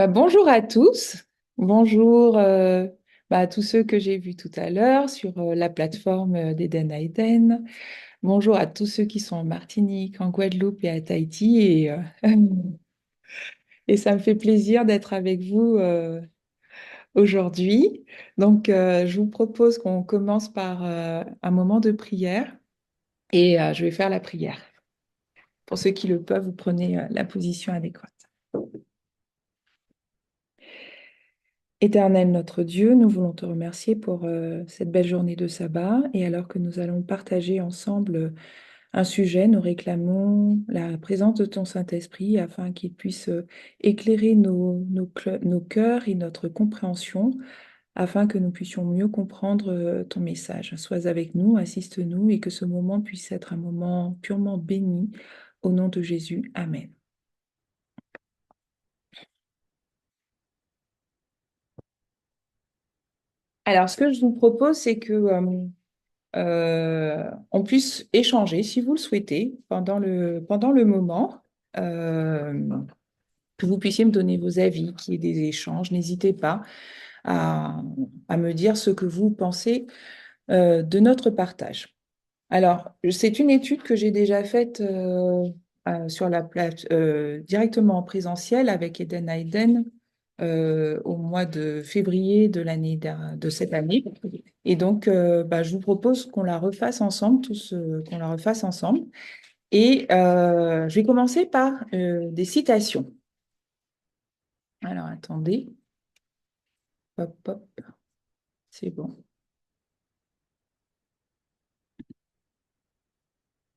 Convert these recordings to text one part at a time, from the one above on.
Bonjour à tous. Bonjour à tous ceux que j'ai vus tout à l'heure sur la plateforme d'Eden Aiden. Bonjour à tous ceux qui sont en Martinique, en Guadeloupe et à Tahiti. Et ça me fait plaisir d'être avec vous aujourd'hui. Donc, je vous propose qu'on commence par un moment de prière et je vais faire la prière. Pour ceux qui le peuvent, vous prenez la position adéquate. Éternel notre Dieu, nous voulons te remercier pour cette belle journée de sabbat et alors que nous allons partager ensemble un sujet, nous réclamons la présence de ton Saint-Esprit afin qu'il puisse éclairer nos cœurs et notre compréhension afin que nous puissions mieux comprendre ton message. Sois avec nous, assiste-nous et que ce moment puisse être un moment purement béni au nom de Jésus. Amen. Alors, ce que je vous propose, c'est que on puisse échanger, si vous le souhaitez, pendant le moment, euh, que vous puissiez me donner vos avis, qu'il y ait des échanges. N'hésitez pas à, à me dire ce que vous pensez de notre partage. Alors, c'est une étude que j'ai déjà faite sur la directement en présentiel avec Eden Hayden au mois de février de cette année. Et donc, je vous propose qu'on la refasse ensemble, qu'on la refasse ensemble. Et je vais commencer par des citations. Alors, attendez. Hop, hop, c'est bon.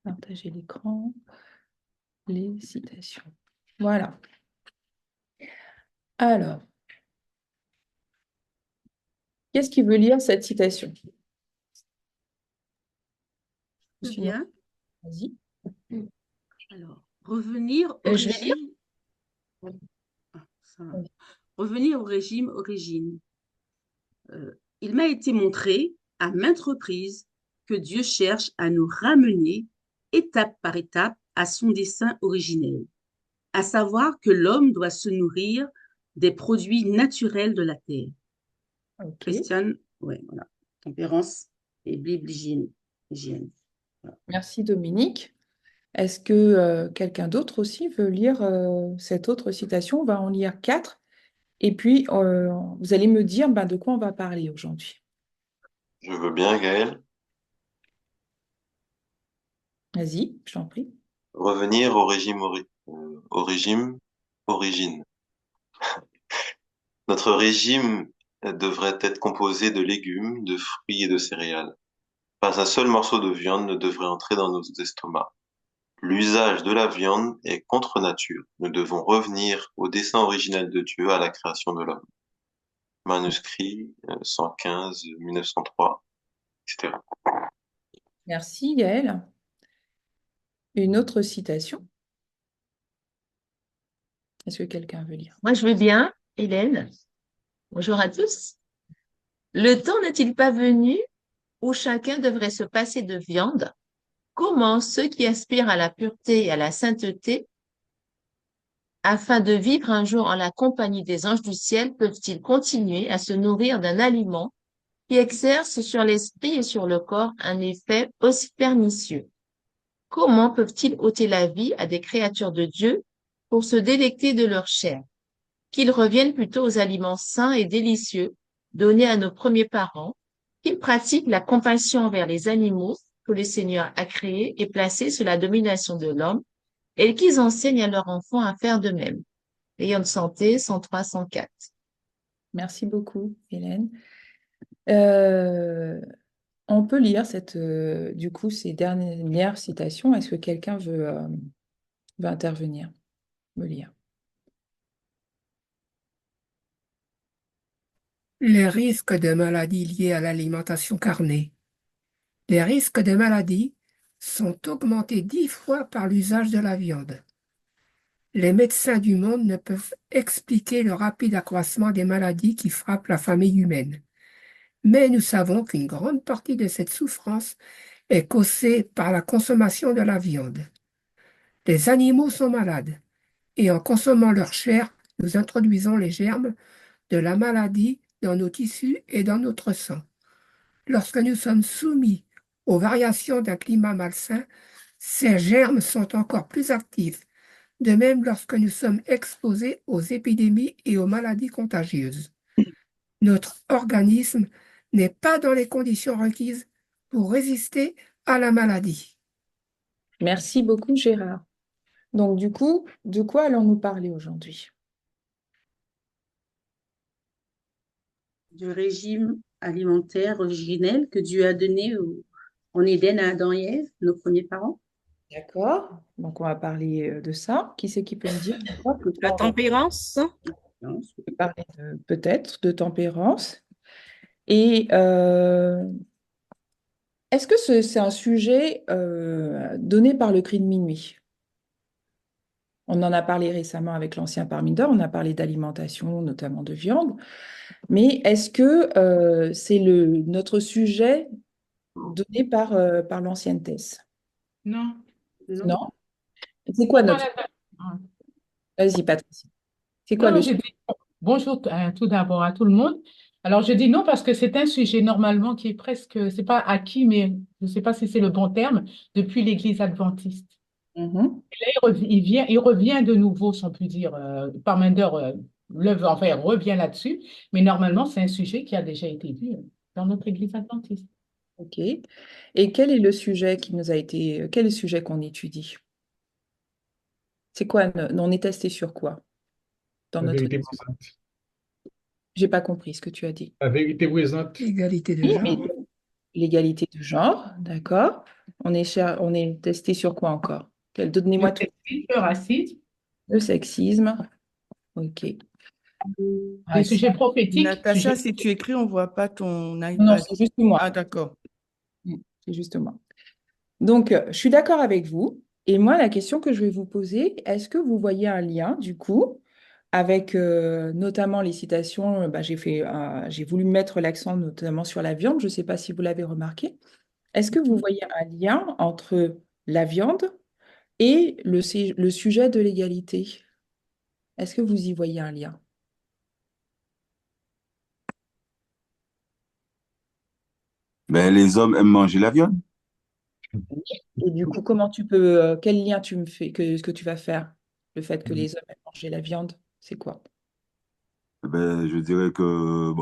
Partager l'écran, les citations. Voilà. Alors, qu'est-ce qui veut lire cette citation? Très bien. Vas-y. Alors, revenir au Je vais lire. régime. Ah, ça va. Revenir au régime origine. Il m'a été montré à maintes reprises que Dieu cherche à nous ramener étape par étape à son dessein originel, à savoir que l'homme doit se nourrir des produits naturels de la terre. Ok. Christiane, ouais, voilà. Tempérance et Bible hygiène. Voilà. Merci Dominique. Est-ce que quelqu'un d'autre aussi veut lire cette autre citation? On va en lire quatre. Et puis, vous allez me dire de quoi on va parler aujourd'hui. Je veux bien, Gaël. Vas-y, je t'en prie. Revenir au régime origine. Notre régime devrait être composé de légumes, de fruits et de céréales. Pas un seul morceau de viande ne devrait entrer dans nos estomacs. L'usage de la viande est contre nature. Nous devons revenir au dessein originel de Dieu à la création de l'homme. Manuscrit 115, 1903, etc. Merci Gaëlle. Une autre citation. Est-ce que quelqu'un veut lire? Moi, je veux bien, Hélène. Bonjour à tous. Le temps n'est-il pas venu où chacun devrait se passer de viande? Comment ceux qui aspirent à la pureté et à la sainteté, afin de vivre un jour en la compagnie des anges du ciel, peuvent-ils continuer à se nourrir d'un aliment qui exerce sur l'esprit et sur le corps un effet aussi pernicieux? Comment peuvent-ils ôter la vie à des créatures de Dieu pour se délecter de leur chair? Qu'ils reviennent plutôt aux aliments sains et délicieux donnés à nos premiers parents, qu'ils pratiquent la compassion envers les animaux que le Seigneur a créés et placés sous la domination de l'homme, et qu'ils enseignent à leurs enfants à faire de même. Rayon de santé 103, 104. Merci beaucoup, Hélène. Euh, on peut lire du coup ces dernières citations. Est-ce que quelqu'un veut intervenir, me lire? Les risques de maladies liées à l'alimentation carnée. Les risques de maladies sont augmentées 10 fois par l'usage de la viande. Les médecins du monde ne peuvent expliquer le rapide accroissement des maladies qui frappent la famille humaine. Mais nous savons qu'une grande partie de cette souffrance est causée par la consommation de la viande. Les animaux sont malades et en consommant leur chair, nous introduisons les germes de la maladie dans nos tissus et dans notre sang. Lorsque nous sommes soumis aux variations d'un climat malsain, ces germes sont encore plus actifs. De même, lorsque nous sommes exposés aux épidémies et aux maladies contagieuses, notre organisme n'est pas dans les conditions requises pour résister à la maladie. Merci beaucoup, Gérard. Donc, du coup, de quoi allons-nous parler aujourd'hui? Du régime alimentaire originel que Dieu a donné en Éden à Adam et Ève, nos premiers parents. D'accord. Donc, on va parler de ça. Qui c'est qui peut me dire pourquoi La tempérance. on peut parler peut-être de tempérance. Et est-ce que c'est un sujet donné par le cri de minuit? On en a parlé récemment avec l'ancien Parmidor, on a parlé d'alimentation, notamment de viande. Mais est-ce que c'est notre sujet donné par l'ancienne thèse? Non. Non. Non? C'est quoi notre... Ah. Vas-y, Patricia. C'est quoi Non, le je sujet? dis bonjour tout d'abord à tout le monde. Alors, je dis non parce que c'est un sujet normalement qui est presque, c'est pas acquis, mais je ne sais pas si c'est le bon terme, depuis l'Église adventiste. Mhm. Et là, il revient de nouveau, si on peut dire, Parmenter enfin, revient là-dessus, mais normalement, c'est un sujet qui a déjà été vu dans notre Église adventiste. Ok. Et quel est le sujet qui nous a été... Quel est le sujet qu'on étudie? C'est quoi? On est testé sur quoi dans La notre... vérité présente. J'ai pas compris ce que tu as dit. La vérité présente. L'égalité de Oui, genre. mais l'égalité de genre, d'accord. On est testé sur quoi encore? Le Donnez-moi tout. sexisme, le racisme, Le sexisme. Ok. des sujets prophétiques. Natacha, si tu écris, on ne voit pas ton Non, iPad. c'est juste moi. Ah, d'accord. C'est juste moi. Donc, je suis d'accord avec vous. Et moi, la question que je vais vous poser, est-ce que vous voyez un lien, du coup, avec notamment les citations, j'ai voulu mettre l'accent notamment sur la viande, je ne sais pas si vous l'avez remarqué. Est-ce que vous voyez un lien entre la viande et le sujet de l'égalité? Est-ce que vous y voyez un lien? Ben, les hommes aiment manger la viande. Et du coup, quel lien tu me fais, ce que tu vas faire? Le fait que les hommes aiment manger la viande, c'est quoi? Ben, je dirais que,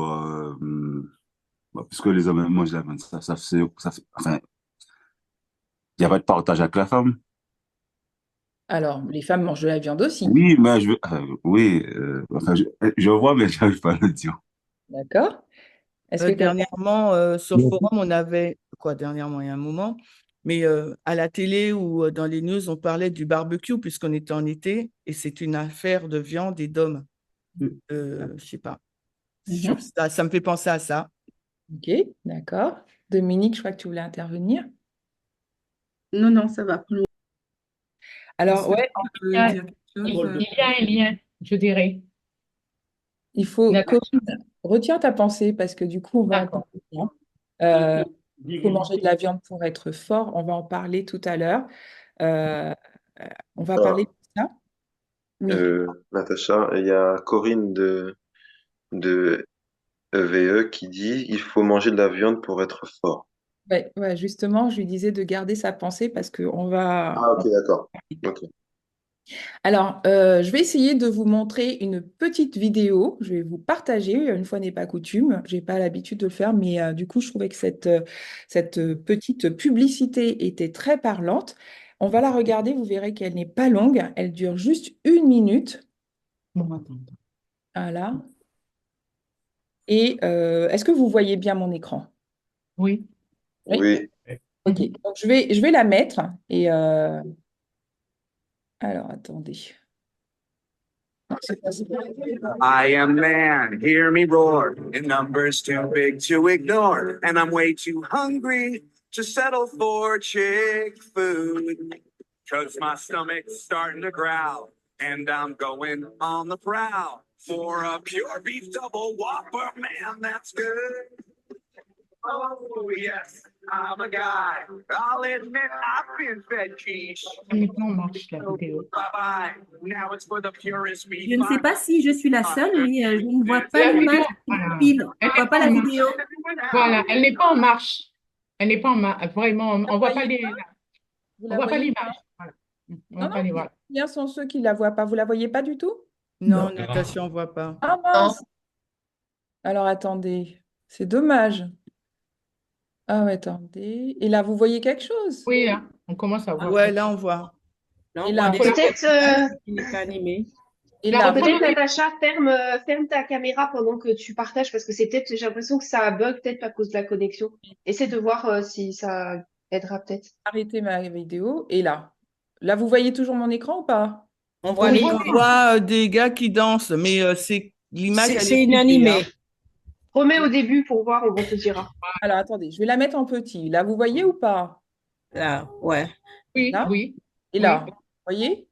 puisque les hommes aiment manger la viande, enfin, il n'y a pas de partage avec la femme. Alors, les femmes mangent de la viande aussi, Oui, mais oui, enfin, je vois, mais je n'arrive pas à le dire. d'accord? Est-ce que quelqu'un... Dernièrement, sur le forum, on avait, quoi, dernièrement, il y a un moment, mais à la télé ou dans les news, on parlait du barbecue puisqu'on était en été et c'est une affaire de viande et d'hommes. Je sais pas. Mhm. Ça me fait penser à ça. Ok, d'accord. Dominique, je crois que tu voulais intervenir. Non, non, ça va plus loin. Alors, ouais, Il y a, il y a un lien, je dirais. il faut... Natacha. Corinne, retiens ta pensée parce que du coup, on va en D'accord. parler. Il faut manger de la viande pour être fort. On va en parler tout à l'heure. Euh, on va parler de ça. Oui. Natacha, il y a Corinne de EVE qui dit il faut manger de la viande pour être fort. Ouais, ouais, justement, je lui disais de garder sa pensée parce qu'on va... Ah, ok, d'accord. Ok. Alors, je vais essayer de vous montrer une petite vidéo. Je vais vous partager, une fois n'est pas coutume. Je n'ai pas l'habitude de le faire, mais du coup, je trouvais que cette petite publicité était très parlante. On va la regarder, vous verrez qu'elle n'est pas longue. Elle dure juste 1 minute. Bon, attends. Voilà. Et est-ce que vous voyez bien mon écran? Oui. Oui? Oui. Ok. Donc, je vais la mettre. Et alors, attendez. I am man, hear me roar. In numbers too big to ignore. And I'm way too hungry to settle for chick food. 'Cause my stomach's starting to growl, and I'm going on the prowl for a pure beef double whopper, man, that's good. Oh, yes, I'm a guy. I'll admit I've been fed quiche. Maintenant, on marche la So, vidéo. bye-bye. Now it's for the purest beef. Je ne sais pas si je suis la seule, mais je ne vois pas La l'image vidéo, qui voilà. défile. Je Elle ne n'est vois pas pas la en marche. vidéo. Voilà, elle n'est pas en marche. Elle n'est pas en marche. Vraiment, on ne voit pas voyez les. Vous On la voit pas voyez pas? l'image. Voilà. On Non, voit pas non, les voilà. combien sont ceux qui la voient pas? Vous la voyez pas du tout? Non, Natacha, on voit pas. Ah mince! Alors attendez, c'est dommage. Ah ouais, attendez. Et là, vous voyez quelque chose? Oui, là, on commence à voir. Ouais, là, on voit. Là, Et on là, voit des Peut-être qui n'est pas animé. et La là, reprendre. peut-être Natacha, ferme ta caméra pendant que tu partages parce que c'est peut-être, j'ai l'impression que ça bug peut-être à cause de la connexion. Essaie de voir si ça aidera peut-être. arrêtez ma vidéo. Et là, vous voyez toujours mon écran ou pas? On voit Oui. les On voit des gars qui dansent, mais c'est l'image, elle est C'est coupée, inanimé. hein. Remets au début pour voir, on te dira. Alors attendez, je vais la mettre en petit. Là, vous voyez ou pas? Là, ouais. Oui, Là? oui. Et là, vous voyez?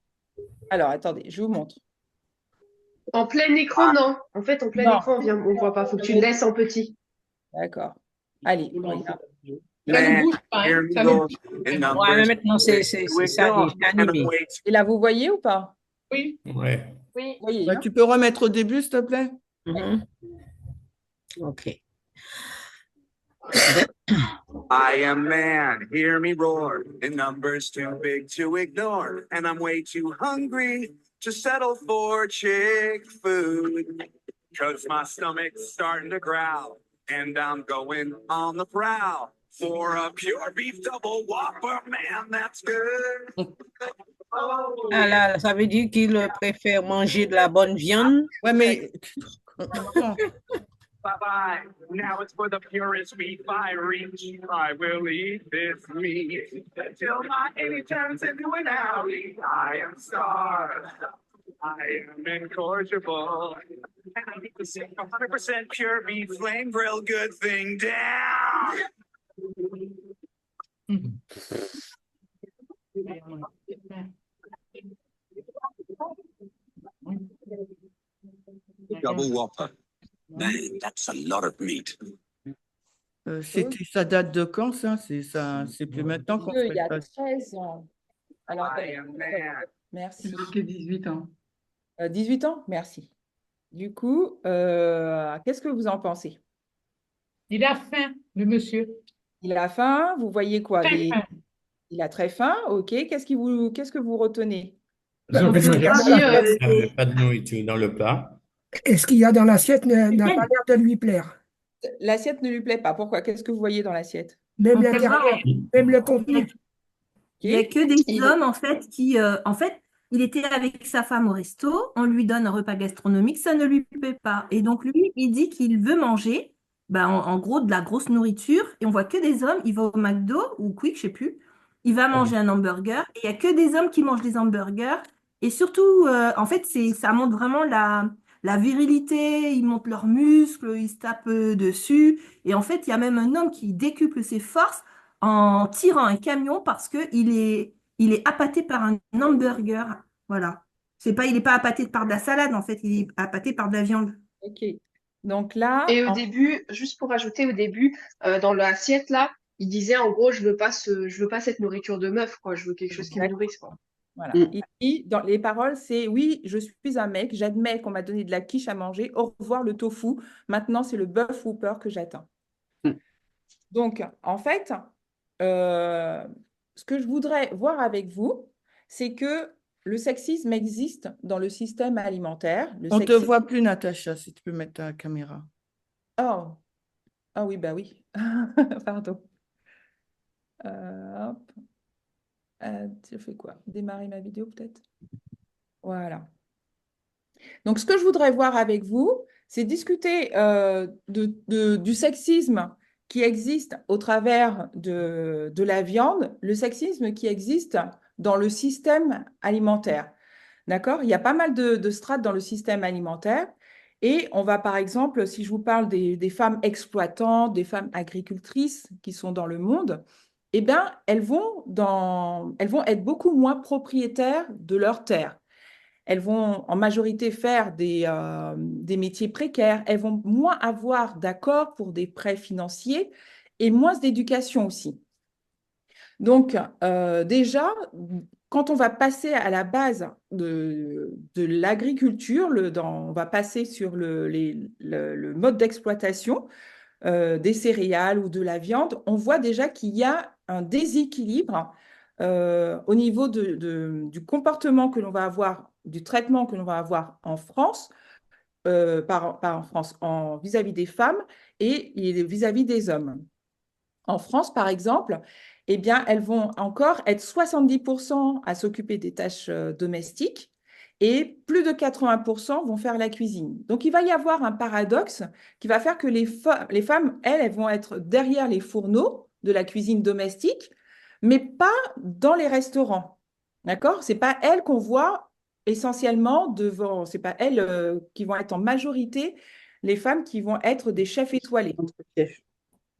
Alors attendez, je vous montre. En plein écran, non. En fait, en plein Non. écran, on voit pas. Faut que tu le laisses en petit. D'accord. Allez, on regarde. Ça ne Man, bouge pas. hear Hein. me Ça ne roar, bouge pas. and Ouais, numbers mais maintenant, c'est ça, ignore, c'est and I'm animé. way Et là, vous voyez ou pas? Oui. Ouais. Oui. Vous voyez, Ouais, hein? tu peux remettre au début, s'il te plaît? Mhm. OK. I am man, hear me roar, and numbers too big to ignore, and I'm way too hungry to settle for chick food. 'Cause my stomach's starting to growl, and I'm going on the prowl for a pure beef double whopper, man, that's good. Oh, Ah là, ça veut dire qu'il préfère manger de la bonne viande. Ouais, mais bye-bye. Now it's for the purest beef I reach. I will eat this meat until my tummy turns into an alley. I am starved. I am incorrigible. And I need to sing 100% pure beef flame grill good thing down. Double Whopper. Man, that's a lot of meat. ça date de quand, ça? C'est plus maintenant qu'on Il fait y a ça. 13 ans. Alors, I am man. merci. marqué 18 ans. 18 ans? Merci. Du coup, qu'est-ce que vous en pensez? Il a faim, le monsieur. Il a faim, vous voyez quoi? Très faim. Il a très faim, ok. Qu'est-ce que vous retenez? Pas Pas de nourriture dans le plat. Et ce qu'il y a dans l'assiette n'a pas l'air de lui plaire. L'assiette ne lui plaît pas. Pourquoi? Qu'est-ce que vous voyez dans l'assiette? Même l'intérieur, même le contenu. Il n'y a que des hommes, en fait, qui... en fait, il était avec sa femme au resto, on lui donne un repas gastronomique, ça ne lui plaît pas. Et donc, lui, il dit qu'il veut manger, en gros, de la grosse nourriture. Et on voit que des hommes, il va au McDo ou Quick, je sais plus, il va manger un hamburger. Et il n'y a que des hommes qui mangent des hamburgers. Et surtout, en fait, ça montre vraiment la virilité, ils montent leurs muscles, ils se tapent dessus. Et en fait, il y a même un homme qui décuple ses forces en tirant un camion parce qu'il est appâté par un hamburger. Voilà. Il n'est pas appâté par de la salade, en fait, il est appâté par de la viande. Ok. Donc là, Et au début, juste pour ajouter au début, dans l'assiette là, il disait en gros, je veux pas cette nourriture de meuf, quoi. Je veux quelque chose qui me nourrisse, quoi. voilà. Il dit, dans les paroles, c'est oui, je suis un mec, j'admets qu'on m'a donné de la quiche à manger. Au revoir le tofu. Maintenant, c'est le bœuf Whopper que j'atteins. Donc, en fait, ce que je voudrais voir avec vous, c'est que le sexisme existe dans le système alimentaire. On ne te voit plus, Natacha, si tu peux mettre ta caméra. Oh, ah oui, bah oui. Pardon. Hop. Je fais quoi? Démarrer ma vidéo peut-être? Voilà. Donc, ce que je voudrais voir avec vous, c'est discuter du sexisme qui existe au travers de la viande, le sexisme qui existe dans le système alimentaire. D'accord? Il y a pas mal de strates dans le système alimentaire. Et on va, par exemple, si je vous parle des femmes exploitantes, des femmes agricultrices qui sont dans le monde, eh bien, elles vont être beaucoup moins propriétaires de leurs terres. Elles vont en majorité faire des métiers précaires. Elles vont moins avoir d'accords pour des prêts financiers et moins d'éducation aussi. Donc, déjà, quand on va passer à la base de l'agriculture, on va passer sur le mode d'exploitation des céréales ou de la viande, on voit déjà qu'il y a un déséquilibre au niveau du comportement que l'on va avoir, du traitement que l'on va avoir en France, pas en France, vis-à-vis des femmes et vis-à-vis des hommes. En France, par exemple, eh bien, elles vont encore être 70% à s'occuper des tâches domestiques et plus de 80% vont faire la cuisine. Donc, il va y avoir un paradoxe qui va faire que les femmes, elles vont être derrière les fourneaux de la cuisine domestique, mais pas dans les restaurants. D'accord? Ce n'est pas elles qu'on voit essentiellement devant, ce n'est pas elles qui vont être en majorité les femmes qui vont être des chefs étoilés.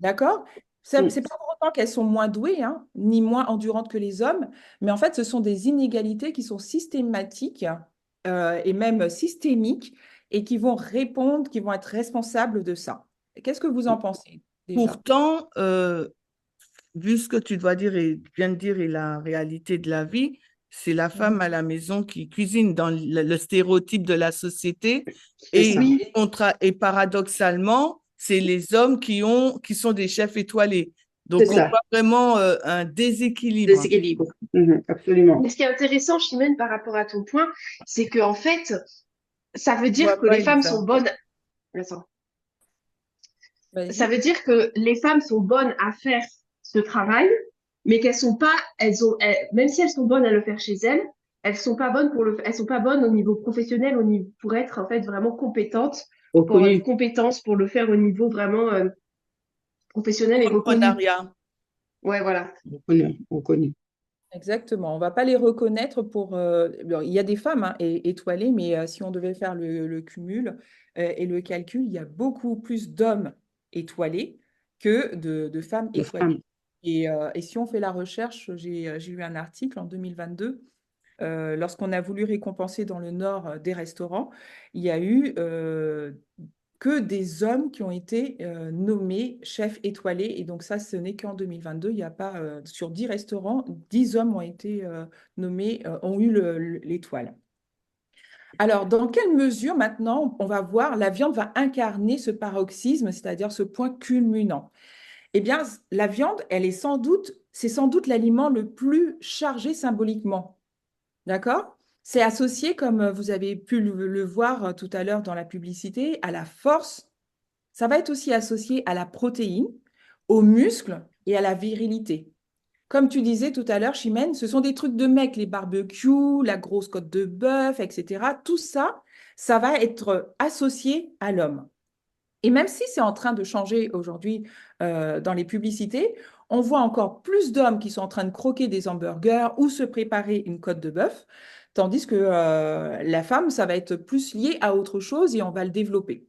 D'accord? C'est pas pour autant qu'elles sont moins douées, hein, ni moins endurantes que les hommes, mais en fait, ce sont des inégalités qui sont systématiques et même systémiques et qui vont répondre, qui vont être responsables de ça. Qu'est-ce que vous en pensez déjà? Pourtant, vu ce que tu dois dire et viens de dire et la réalité de la vie, c'est la femme à la maison qui cuisine dans le stéréotype de la société et paradoxalement, c'est les hommes qui sont des chefs étoilés. Donc, on voit vraiment un déséquilibre. Absolument. Mais ce qui est intéressant, Chimène, par rapport à ton point, c'est qu'en fait, ça veut dire que les femmes sont bonnes. Attends. Ça veut dire que les femmes sont bonnes à faire ce travail, mais qu'elles sont pas, même si elles sont bonnes à le faire chez elles, elles sont pas bonnes elles sont pas bonnes au niveau professionnel, pour être en fait vraiment compétentes, pour avoir une compétence pour le faire au niveau vraiment professionnel et reconnu. Ouais, voilà. Reconnu. Exactement. On ne va pas les reconnaître pour. Il y a des femmes étoilées, mais si on devait faire le cumul et le calcul, il y a beaucoup plus d'hommes étoilés que de femmes étoilées. Et si on fait la recherche, j'ai lu un article en 2022. Lorsqu'on a voulu récompenser dans le Nord des restaurants, il y a eu que des hommes qui ont été nommés chefs étoilés. Et donc ça, ce n'est qu'en 2022. Il n'y a pas, sur 10 restaurants, 10 hommes ont été nommés, ont eu l'étoile. Alors, dans quelle mesure maintenant, on va voir, la viande va incarner ce paroxysme, c'est-à-dire ce point culminant? Eh bien, la viande, c'est sans doute l'aliment le plus chargé symboliquement. D'accord? C'est associé, comme vous avez pu le voir tout à l'heure dans la publicité, à la force. Ça va être aussi associé à la protéine, aux muscles et à la virilité. Comme tu disais tout à l'heure, Chimène, ce sont des trucs de mecs, les barbecues, la grosse côte de bœuf, etc. Tout ça, ça va être associé à l'homme. Et même si c'est en train de changer aujourd'hui dans les publicités, on voit encore plus d'hommes qui sont en train de croquer des hamburgers ou se préparer une côte de bœuf, tandis que la femme, ça va être plus lié à autre chose et on va le développer.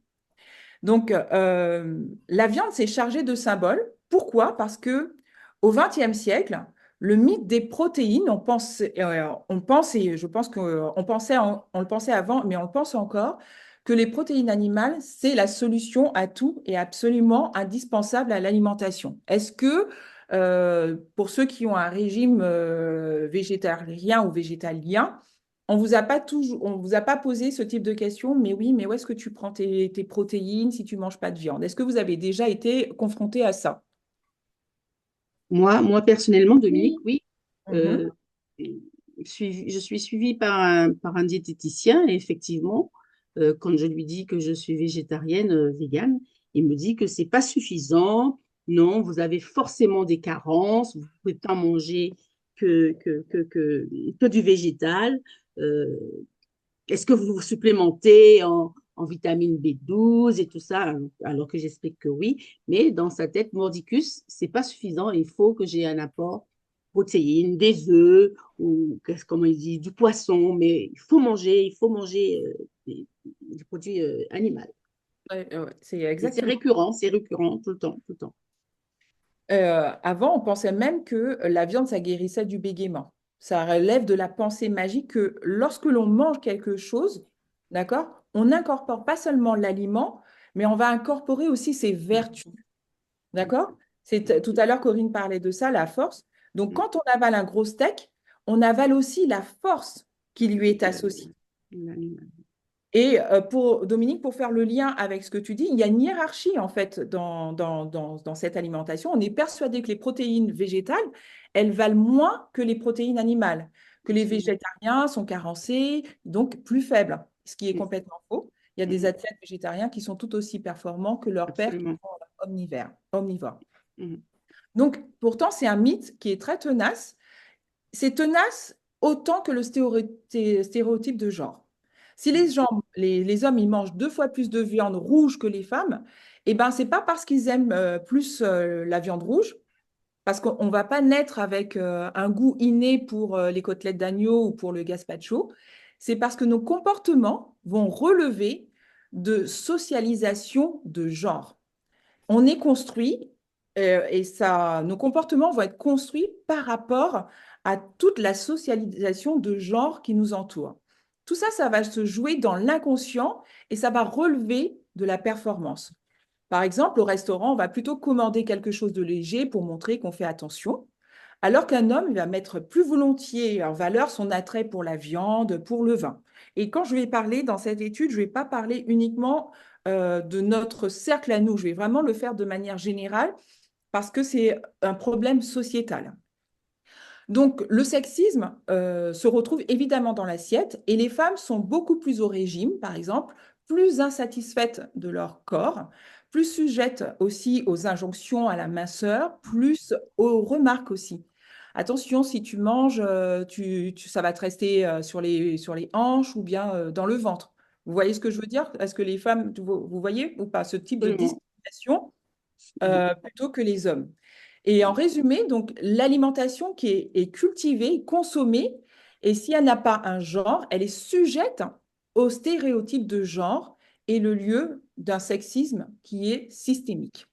Donc, la viande, c'est chargé de symboles. Pourquoi? Parce que au XXe siècle, le mythe des protéines, on pense, et je pense qu'on on le pensait avant, mais on le pense encore, que les protéines animales, c'est la solution à tout et absolument indispensable à l'alimentation. Est-ce que, pour ceux qui ont un régime végétarien ou végétalien, on vous a pas posé ce type de question, mais oui, mais où est-ce que tu prends tes protéines si tu ne manges pas de viande? Est-ce que vous avez déjà été confronté à ça? Moi, personnellement, Dominique, oui. Je suis suivie par un diététicien et effectivement, quand je lui dis que je suis végétarienne, végane, il me dit que c'est pas suffisant. Non, vous avez forcément des carences. Vous pouvez pas manger que du végétal. Est-ce que vous vous supplémentez en vitamine B12 et tout ça, alors que j'explique que oui, mais dans sa tête, mordicus, c'est pas suffisant. Il faut que j'ai un apport protéines, des œufs ou comment il dit, du poisson, mais il faut manger des produits animaux. C'est exactement. C'est récurrent tout le temps, tout le temps. Avant, on pensait même que la viande, ça guérissait du bégaiement. Ça relève de la pensée magique que lorsque l'on mange quelque chose, d'accord, on n'incorpore pas seulement l'aliment, mais on va incorporer aussi ses vertus. D'accord? Tout à l'heure, Corinne parlait de ça, la force. Donc, quand on avale un gros steak, on avale aussi la force qui lui est associée. Et pour Dominique, pour faire le lien avec ce que tu dis, il y a une hiérarchie en fait dans cette alimentation. On est persuadé que les protéines végétales, elles valent moins que les protéines animales, que les végétariens sont carencés, donc plus faibles, ce qui est complètement faux. Il y a des athlètes végétariens qui sont tout aussi performants que leurs pairs qui sont omnivores. Donc, pourtant, c'est un mythe qui est très tenace. C'est tenace autant que le stéréotype de genre. Si les hommes, ils mangent 2 fois plus de viande rouge que les femmes, eh ben, ce n'est pas parce qu'ils aiment plus la viande rouge, parce qu'on ne va pas naître avec un goût inné pour les côtelettes d'agneau ou pour le gazpacho. C'est parce que nos comportements vont relever de socialisation de genre. On est construit et nos comportements vont être construits par rapport à toute la socialisation de genre qui nous entoure. Tout ça, ça va se jouer dans l'inconscient et ça va relever de la performance. Par exemple, au restaurant, on va plutôt commander quelque chose de léger pour montrer qu'on fait attention, alors qu'un homme va mettre plus volontiers en valeur son attrait pour la viande, pour le vin. Et quand je vais parler dans cette étude, je ne vais pas parler uniquement de notre cercle à nous, je vais vraiment le faire de manière générale parce que c'est un problème sociétal. Donc, le sexisme se retrouve évidemment dans l'assiette et les femmes sont beaucoup plus au régime, par exemple, plus insatisfaites de leur corps, plus sujettes aussi aux injonctions à la minceur, plus aux remarques aussi. Attention, si tu manges, ça va te rester sur les hanches ou bien dans le ventre. Vous voyez ce que je veux dire? Est-ce que les femmes, vous voyez ou pas ce type de discrimination plutôt que les hommes? Et en résumé, donc, l'alimentation qui est cultivée, consommée, et si elle n'a pas un genre, elle est sujette aux stéréotypes de genre et le lieu d'un sexisme qui est systémique.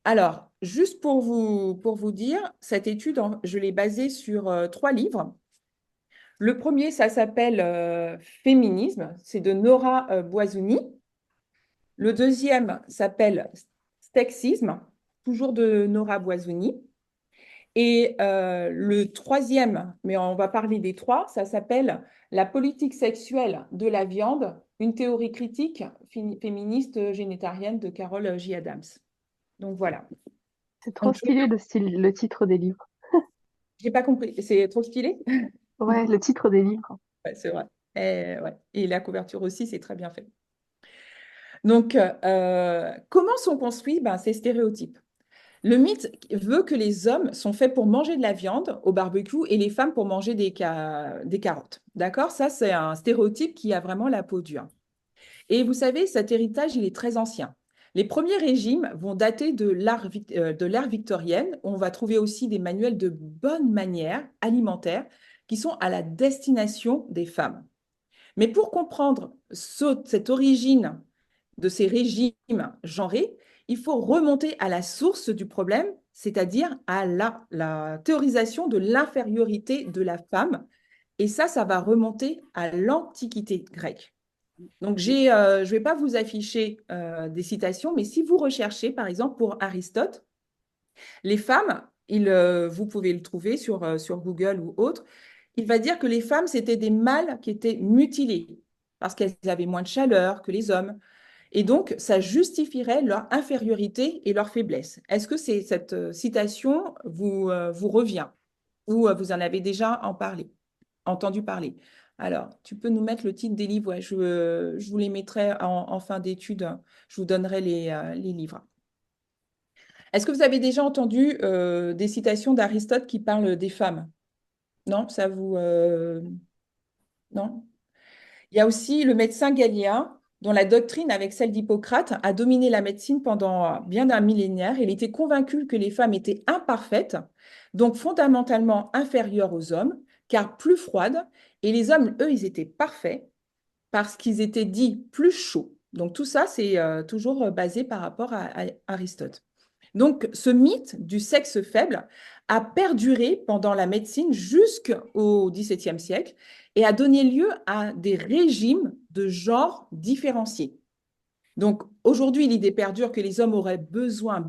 Alors, juste pour vous dire, cette étude, je l'ai basée sur 3 livres. Le premier, ça s'appelle Féminisme, c'est de Nora Boisouni. Le deuxième s'appelle Sexisme, toujours de Nora Boisouni. Et le troisième, mais on va parler des 3, ça s'appelle La politique sexuelle de la viande, une théorie critique féministe génitarienne de Carol J. Adams. Donc voilà. C'est trop stylé le titre des livres. J'ai pas compris, c'est trop stylé? Ouais, le titre des livres. Ouais, c'est vrai. Et la couverture aussi, c'est très bien fait. Donc, comment sont construits ces stéréotypes? Le mythe veut que les hommes sont faits pour manger de la viande au barbecue et les femmes pour manger des carottes. D'accord? Ça, c'est un stéréotype qui a vraiment la peau dure. Et vous savez, cet héritage, il est très ancien. Les premiers régimes vont dater de l'ère victorienne. On va trouver aussi des manuels de bonnes manières alimentaires qui sont à la destination des femmes. Mais pour comprendre cette origine de ces régimes genrés, il faut remonter à la source du problème, c'est-à-dire à la théorisation de l'infériorité de la femme. Et ça va remonter à l'Antiquité grecque. Donc, je ne vais pas vous afficher des citations, mais si vous recherchez, par exemple, pour Aristote, les femmes, vous pouvez le trouver sur Google ou autre, il va dire que les femmes, c'était des mâles qui étaient mutilés parce qu'elles avaient moins de chaleur que les hommes. Et donc, ça justifierait leur infériorité et leur faiblesse. Est-ce que cette citation vous revient ou vous en avez déjà entendu parler? Alors, tu peux nous mettre le titre des livres. Ouais, je vous les mettrai en fin d'étude. Je vous donnerai les livres. Est-ce que vous avez déjà entendu des citations d'Aristote qui parlent des femmes? Non, ça vous... Non? Il y a aussi le médecin Galien, dont la doctrine, avec celle d'Hippocrate, a dominé la médecine pendant bien un millénaire. Il était convaincu que les femmes étaient imparfaites, donc fondamentalement inférieures aux hommes, car plus froides, et les hommes, eux, ils étaient parfaits parce qu'ils étaient dits plus chauds. Donc tout ça, c'est toujours basé par rapport à Aristote. Donc, ce mythe du sexe faible a perduré pendant la médecine jusqu'au XVIIe siècle et a donné lieu à des régimes de genre différenciés. Donc, aujourd'hui, l'idée perdure que les hommes auraient besoin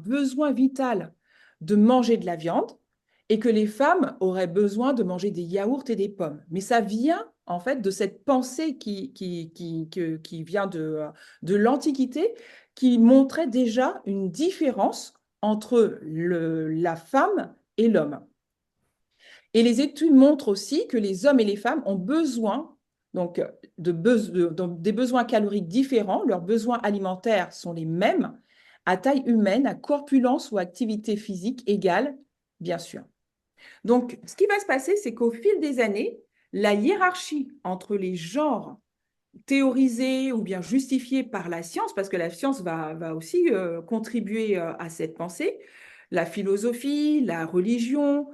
vital de manger de la viande et que les femmes auraient besoin de manger des yaourts et des pommes. Mais ça vient en fait de cette pensée qui vient de l'Antiquité, qui montrait déjà une différence entre la femme et l'homme. Et les études montrent aussi que les hommes et les femmes ont besoin donc, des besoins caloriques différents. Leurs besoins alimentaires sont les mêmes à taille humaine, à corpulence ou activité physique égale, bien sûr. Donc, ce qui va se passer, c'est qu'au fil des années, la hiérarchie entre les genres théorisés ou bien justifiés par la science, parce que la science va aussi contribuer à cette pensée, la philosophie, la religion,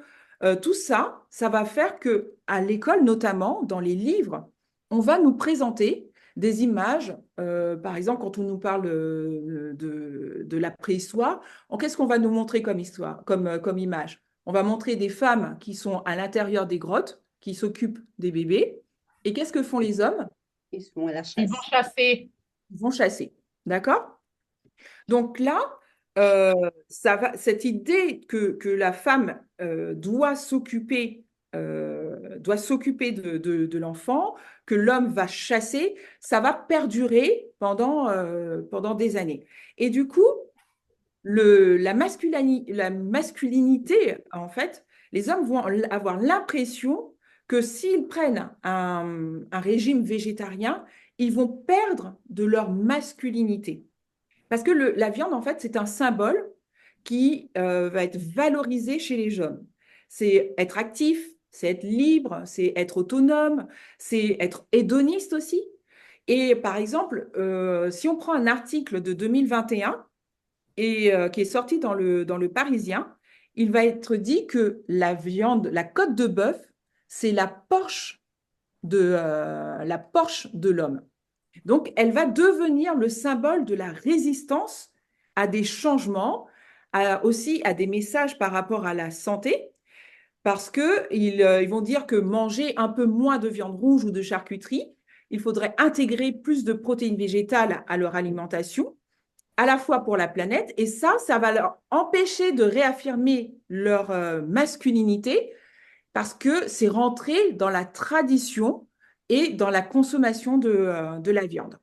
tout ça, ça va faire que à l'école, notamment dans les livres, on va nous présenter des images. Par exemple, quand on nous parle de la préhistoire, qu'est-ce qu'on va nous montrer comme histoire, comme image? On va montrer des femmes qui sont à l'intérieur des grottes, qui s'occupent des bébés. Et qu'est-ce que font les hommes? Ils sont à la chasse. Ils vont chasser. Ils vont chasser. D'accord? Donc là, cette idée que la femme doit s'occuper de l'enfant, que l'homme va chasser, ça va perdurer pendant des années. Et du coup, la masculinité, en fait, les hommes vont avoir l'impression que s'ils prennent un régime végétarien, ils vont perdre de leur masculinité. Parce que la viande, en fait, c'est un symbole qui va être valorisé chez les hommes. C'est être actif, c'est être libre, c'est être autonome, c'est être hédoniste aussi. Et par exemple, si on prend un article de 2021 et qui est sorti dans le Parisien, il va être dit que la viande, la côte de bœuf, c'est la Porsche de l'homme. Donc, elle va devenir le symbole de la résistance à des changements, aussi à des messages par rapport à la santé, parce qu'ils vont dire que manger un peu moins de viande rouge ou de charcuterie, il faudrait intégrer plus de protéines végétales à leur alimentation, à la fois pour la planète, et ça va leur empêcher de réaffirmer leur masculinité, parce que c'est rentré dans la tradition et dans la consommation de la viande.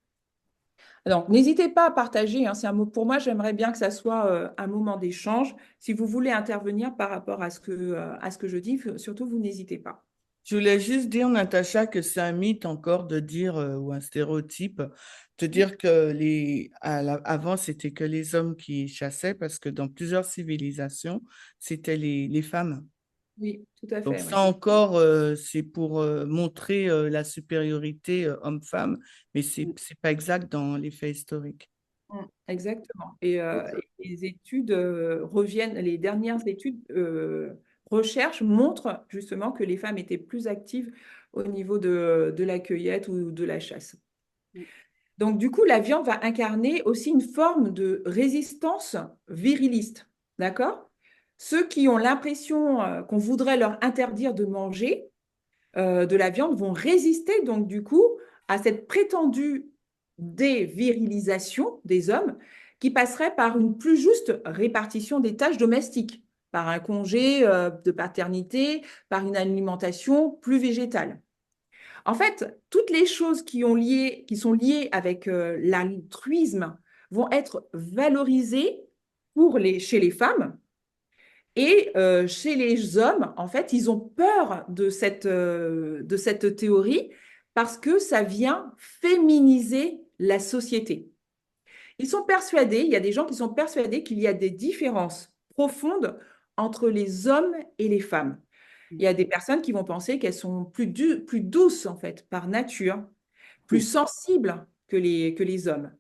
Donc, n'hésitez pas à partager, hein, c'est un mot pour moi, j'aimerais bien que ça soit un moment d'échange. Si vous voulez intervenir par rapport à ce que je dis, surtout, vous n'hésitez pas. Je voulais juste dire, Natacha, que c'est un mythe encore de dire, ou un stéréotype, de dire que avant, c'était que les hommes qui chassaient, parce que dans plusieurs civilisations, c'était les femmes. Oui, tout à fait. Donc ouais. ça encore, c'est pour montrer la supériorité homme-femme, mais c'est pas exact dans les faits historiques. Exactement. Et les études reviennent, les dernières études recherche montrent justement que les femmes étaient plus actives au niveau de la cueillette ou de la chasse. Donc, du coup, la viande va incarner aussi une forme de résistance viriliste. D'accord? Ceux qui ont l'impression qu'on voudrait leur interdire de manger de la viande vont résister, donc, du coup, à cette prétendue dévirilisation des hommes qui passerait par une plus juste répartition des tâches domestiques, par un congé de paternité, par une alimentation plus végétale. En fait, toutes les choses qui sont liées avec l'altruisme vont être valorisées chez les femmes. Et chez les hommes, en fait, ils ont peur de cette théorie parce que ça vient féminiser la société. Il y a des gens qui sont persuadés qu'il y a des différences profondes entre les hommes et les femmes. Il y a des personnes qui vont penser qu'elles sont plus douces, en fait, par nature, plus sensibles que les hommes.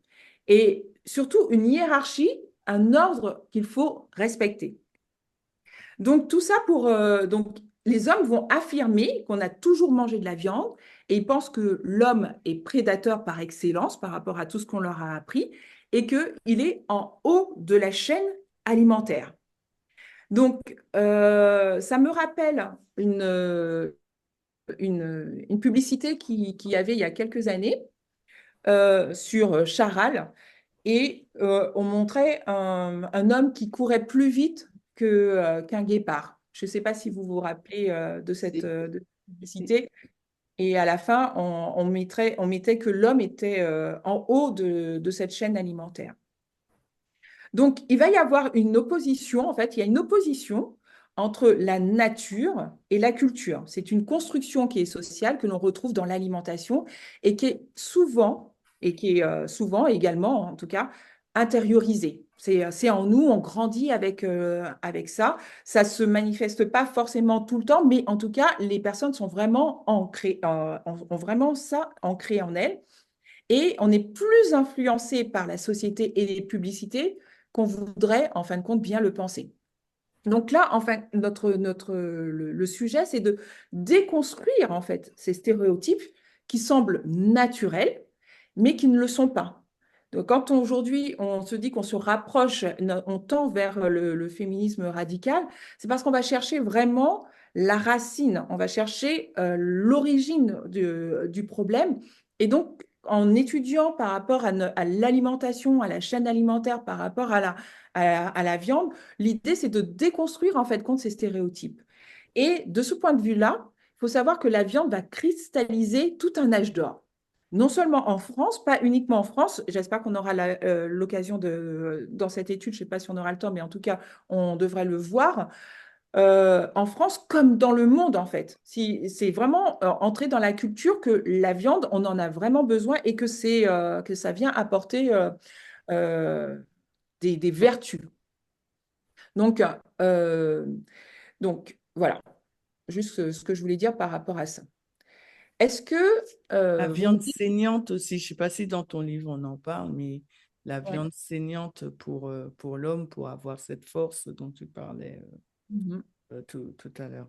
Et surtout, une hiérarchie, un ordre qu'il faut respecter. Donc, tout ça donc, les hommes vont affirmer qu'on a toujours mangé de la viande et ils pensent que l'homme est prédateur par excellence par rapport à tout ce qu'on leur a appris et qu'il est en haut de la chaîne alimentaire. Donc, ça me rappelle une publicité qui y avait il y a quelques années sur Charal et on montrait un homme qui courait plus vite qu'un guépard. Je ne sais pas si vous vous rappelez de cette publicité. Et à la fin, on mettait que l'homme était en haut de cette chaîne alimentaire. Donc, il va y avoir une opposition, en fait, il y a une opposition entre la nature et la culture. C'est une construction qui est sociale que l'on retrouve dans l'alimentation et qui est souvent, souvent également, en tout cas, intériorisée. C'est en nous, on grandit avec ça. Ça ne se manifeste pas forcément tout le temps, mais en tout cas, les personnes sont vraiment ancrées, ont vraiment ça ancré en elles. Et on est plus influencé par la société et les publicités qu'on voudrait, en fin de compte, bien le penser. Donc là, enfin, le sujet, c'est de déconstruire, en fait, ces stéréotypes qui semblent naturels, mais qui ne le sont pas. Donc, quand aujourd'hui, on se dit qu'on se rapproche, on tend vers le féminisme radical, c'est parce qu'on va chercher vraiment la racine, on va chercher l'origine du problème. Et donc, en étudiant par rapport à l'alimentation, à la chaîne alimentaire, par rapport à la viande, l'idée, c'est de déconstruire en fait compte ces stéréotypes. Et de ce point de vue-là, il faut savoir que la viande va cristalliser tout un âge d'or. Non seulement en France, pas uniquement en France, j'espère qu'on aura l'occasion dans cette étude, je ne sais pas si on aura le temps, mais en tout cas, on devrait le voir, en France comme dans le monde, en fait. C'est vraiment entrer dans la culture que la viande, on en a vraiment besoin et que ça vient apporter euh, des vertus. Donc, voilà, juste ce que je voulais dire par rapport à ça. Est-ce que La vous viande me dites- saignante aussi, je ne sais pas si dans ton livre on en parle, mais la Ouais. viande saignante pour l'homme, pour avoir cette force dont tu parlais Mhm. tout à l'heure.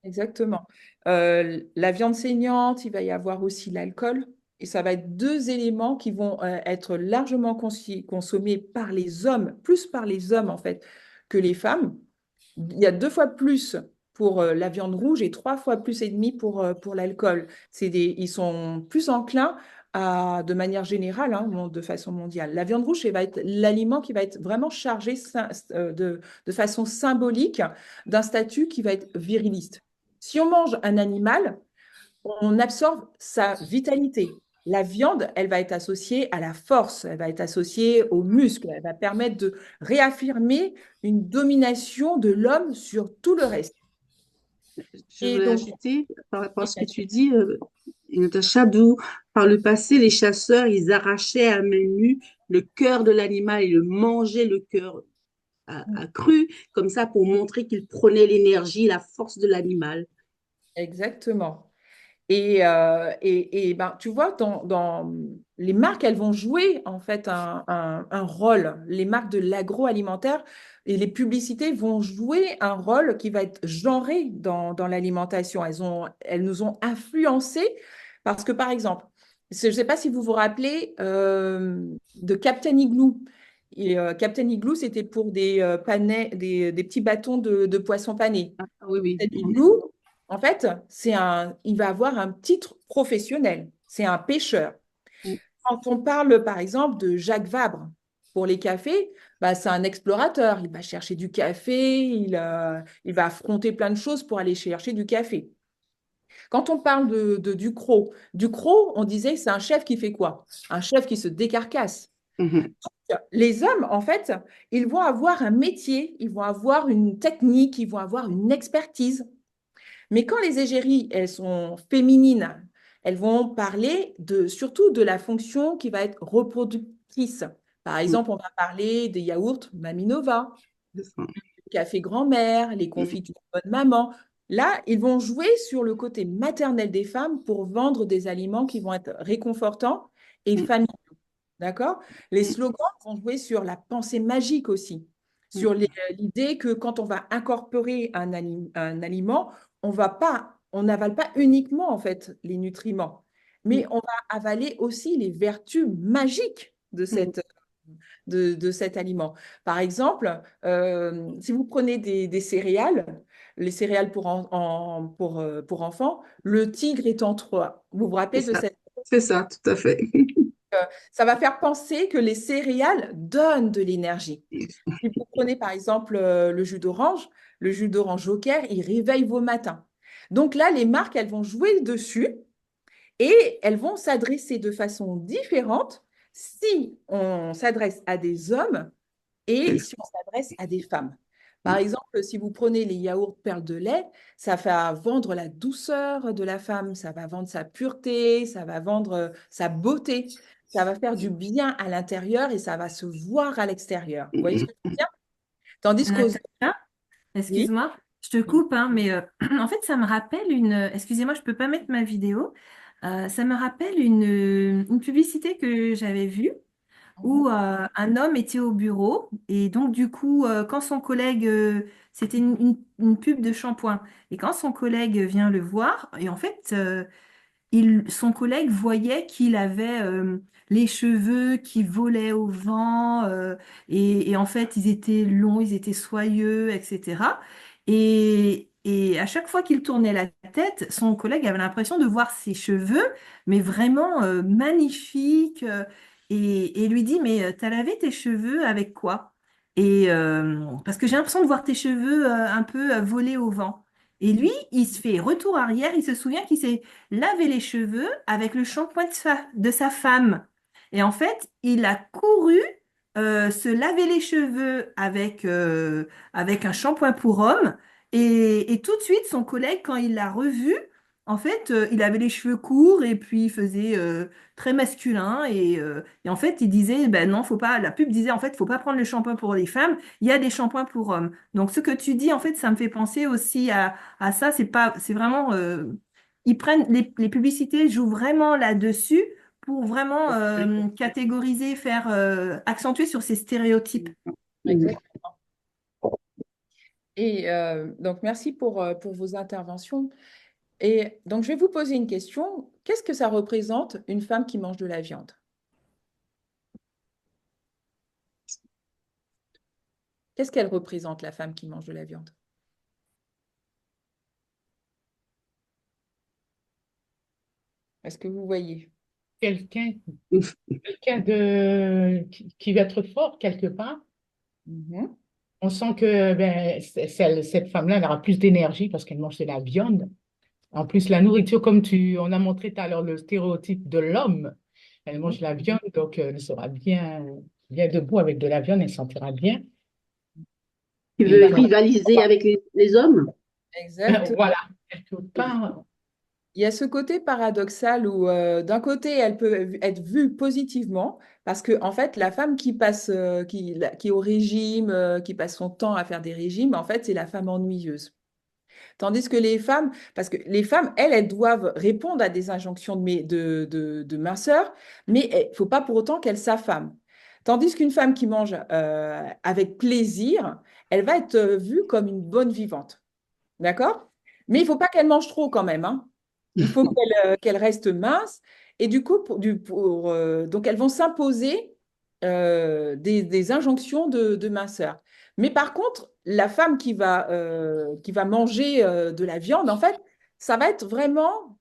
Exactement. La viande saignante, il va y avoir aussi l'alcool. Et ça va être deux éléments qui vont être largement consommés par les hommes, plus par les hommes en fait que les femmes. Il y a 2 fois plus pour la viande rouge et 3 fois plus et demi pour l'alcool. Ils sont plus enclins de manière générale, hein, de façon mondiale. La viande rouge, ça va être l'aliment qui va être vraiment chargé de façon symbolique d'un statut qui va être viriliste. Si on mange un animal, on absorbe sa vitalité. La viande, elle va être associée à la force, elle va être associée aux muscles, elle va permettre de réaffirmer une domination de l'homme sur tout le reste. Je Et voulais donc, ajouter par rapport à ce que tu dis, Natacha, d'où par le passé, les chasseurs, ils arrachaient à main nue le cœur de l'animal, ils le mangeaient le cœur à cru, comme ça pour montrer qu'ils prenaient l'énergie, la force de l'animal. exactement. Ben, tu vois, dans les marques, elles vont jouer en fait un rôle. Les marques de l'agroalimentaire et les publicités vont jouer un rôle qui va être genré dans l'alimentation. Elles nous ont influencés parce que, par exemple, je ne sais pas si vous vous rappelez de Captain Igloo. Captain Igloo, c'était pour des panais, des petits bâtons de poisson pané. Ah, oui, oui. Captain Igloo, en fait, il va avoir un titre professionnel. C'est un pêcheur. Quand on parle, par exemple, de Jacques Vabre pour les cafés, bah, c'est un explorateur. Il va chercher du café, il va affronter plein de choses pour aller chercher du café. Quand on parle de Ducrot, on disait que c'est un chef qui fait quoi? Un chef qui se décarcasse. Les hommes, en fait, ils vont avoir un métier, ils vont avoir une technique, ils vont avoir une expertise. Mais quand les égéries, elles sont féminines, elles vont parler surtout de la fonction qui va être reproductrice. Par exemple, on va parler des yaourts Maminova, le café grand-mère, les confitures bonne maman. Là, ils vont jouer sur le côté maternel des femmes pour vendre des aliments qui vont être réconfortants et familiaux. D'accord? Les slogans vont jouer sur la pensée magique aussi, sur l'idée que quand on va incorporer un aliment, on n'avale pas uniquement en fait les nutriments, mais on va avaler aussi les vertus magiques de cet aliment. Par exemple, si vous prenez des céréales, les céréales pour enfants, le tigre est en trois. Vous vous rappelez de cette... C'est ça, tout à fait. Ça va faire penser que les céréales donnent de l'énergie. Si vous prenez par exemple le jus d'orange Joker, il réveille vos matins. Donc là, les marques, elles vont jouer dessus et elles vont s'adresser de façon différente si on s'adresse à des hommes et si on s'adresse à des femmes. Par exemple, si vous prenez les yaourts perles de lait, ça va vendre la douceur de la femme, ça va vendre sa pureté, ça va vendre sa beauté, ça va faire du bien à l'intérieur et ça va se voir à l'extérieur. Vous voyez ce que je veux dire? Tandis qu'aux... Natacha, excuse-moi, je te coupe, hein, mais en fait, ça me rappelle excusez-moi, je ne peux pas mettre ma vidéo. Ça me rappelle une publicité que j'avais vue où un homme était au bureau et donc du coup, quand son collègue, c'était une pub de shampoing, et quand son collègue vient le voir, et en fait, son collègue voyait qu'il avait les cheveux qui volaient au vent et en fait, ils étaient longs, ils étaient soyeux, etc. Et à chaque fois qu'il tournait la tête, son collègue avait l'impression de voir ses cheveux, mais vraiment magnifiques. Et lui dit, mais t'as lavé tes cheveux avec quoi? Parce que j'ai l'impression de voir tes cheveux un peu voler au vent. Et lui, il se fait retour arrière, il se souvient qu'il s'est lavé les cheveux avec le shampoing de sa femme. Et en fait, il a couru se laver les cheveux avec un shampoing pour homme. Et tout de suite, son collègue, quand il l'a revu, en fait, il avait les cheveux courts et puis il faisait très masculin. Et en fait, il disait, ben non, faut pas. La pub disait, en fait, faut pas prendre le shampoing pour les femmes. Il y a des shampoings pour hommes. Donc, ce que tu dis, en fait, ça me fait penser aussi à ça. C'est vraiment, ils prennent les publicités jouent vraiment là-dessus pour vraiment catégoriser, faire accentuer sur ces stéréotypes. Exactement. Et donc, merci pour vos interventions. Et donc, je vais vous poser une question. Qu'est-ce que ça représente une femme qui mange de la viande? Qu'est-ce qu'elle représente, la femme qui mange de la viande? Est-ce que vous voyez? Quelqu'un qui va être fort quelque part. On sent que ben, cette femme-là, elle aura plus d'énergie parce qu'elle mange de la viande. En plus, la nourriture, comme on a montré tout à l'heure le stéréotype de l'homme, elle mange de la viande, donc elle sera bien debout avec de la viande, elle se sentira bien. Tu veux rivaliser avec les hommes? Exactement. Voilà, quelque part. Il y a ce côté paradoxal où, d'un côté, elle peut être vue positivement, parce que, en fait, la femme qui est au régime, qui passe son temps à faire des régimes, en fait, c'est la femme ennuyeuse. Tandis que les femmes, parce que les femmes, elles doivent répondre à des injonctions de minceur, mais il ne faut pas pour autant qu'elles s'affament. Tandis qu'une femme qui mange avec plaisir, elle va être vue comme une bonne vivante. D'accord? Mais il ne faut pas qu'elle mange trop quand même, hein. Il faut qu'elle reste mince. Et du coup, donc elles vont s'imposer des injonctions de minceur. Mais par contre, la femme qui va manger de la viande, en fait, ça va être vraiment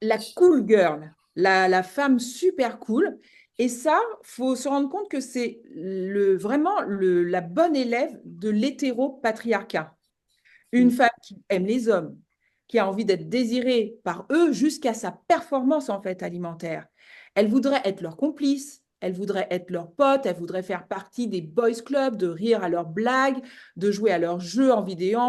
la cool girl, la femme super cool. Et ça, il faut se rendre compte que c'est vraiment la bonne élève de l'hétéropatriarcat. Une femme qui aime les hommes, qui a envie d'être désirée par eux jusqu'à sa performance en fait alimentaire. Elle voudrait être leur complice, elle voudrait être leur pote, elle voudrait faire partie des boys clubs, de rire à leurs blagues, de jouer à leurs jeux en vidéo,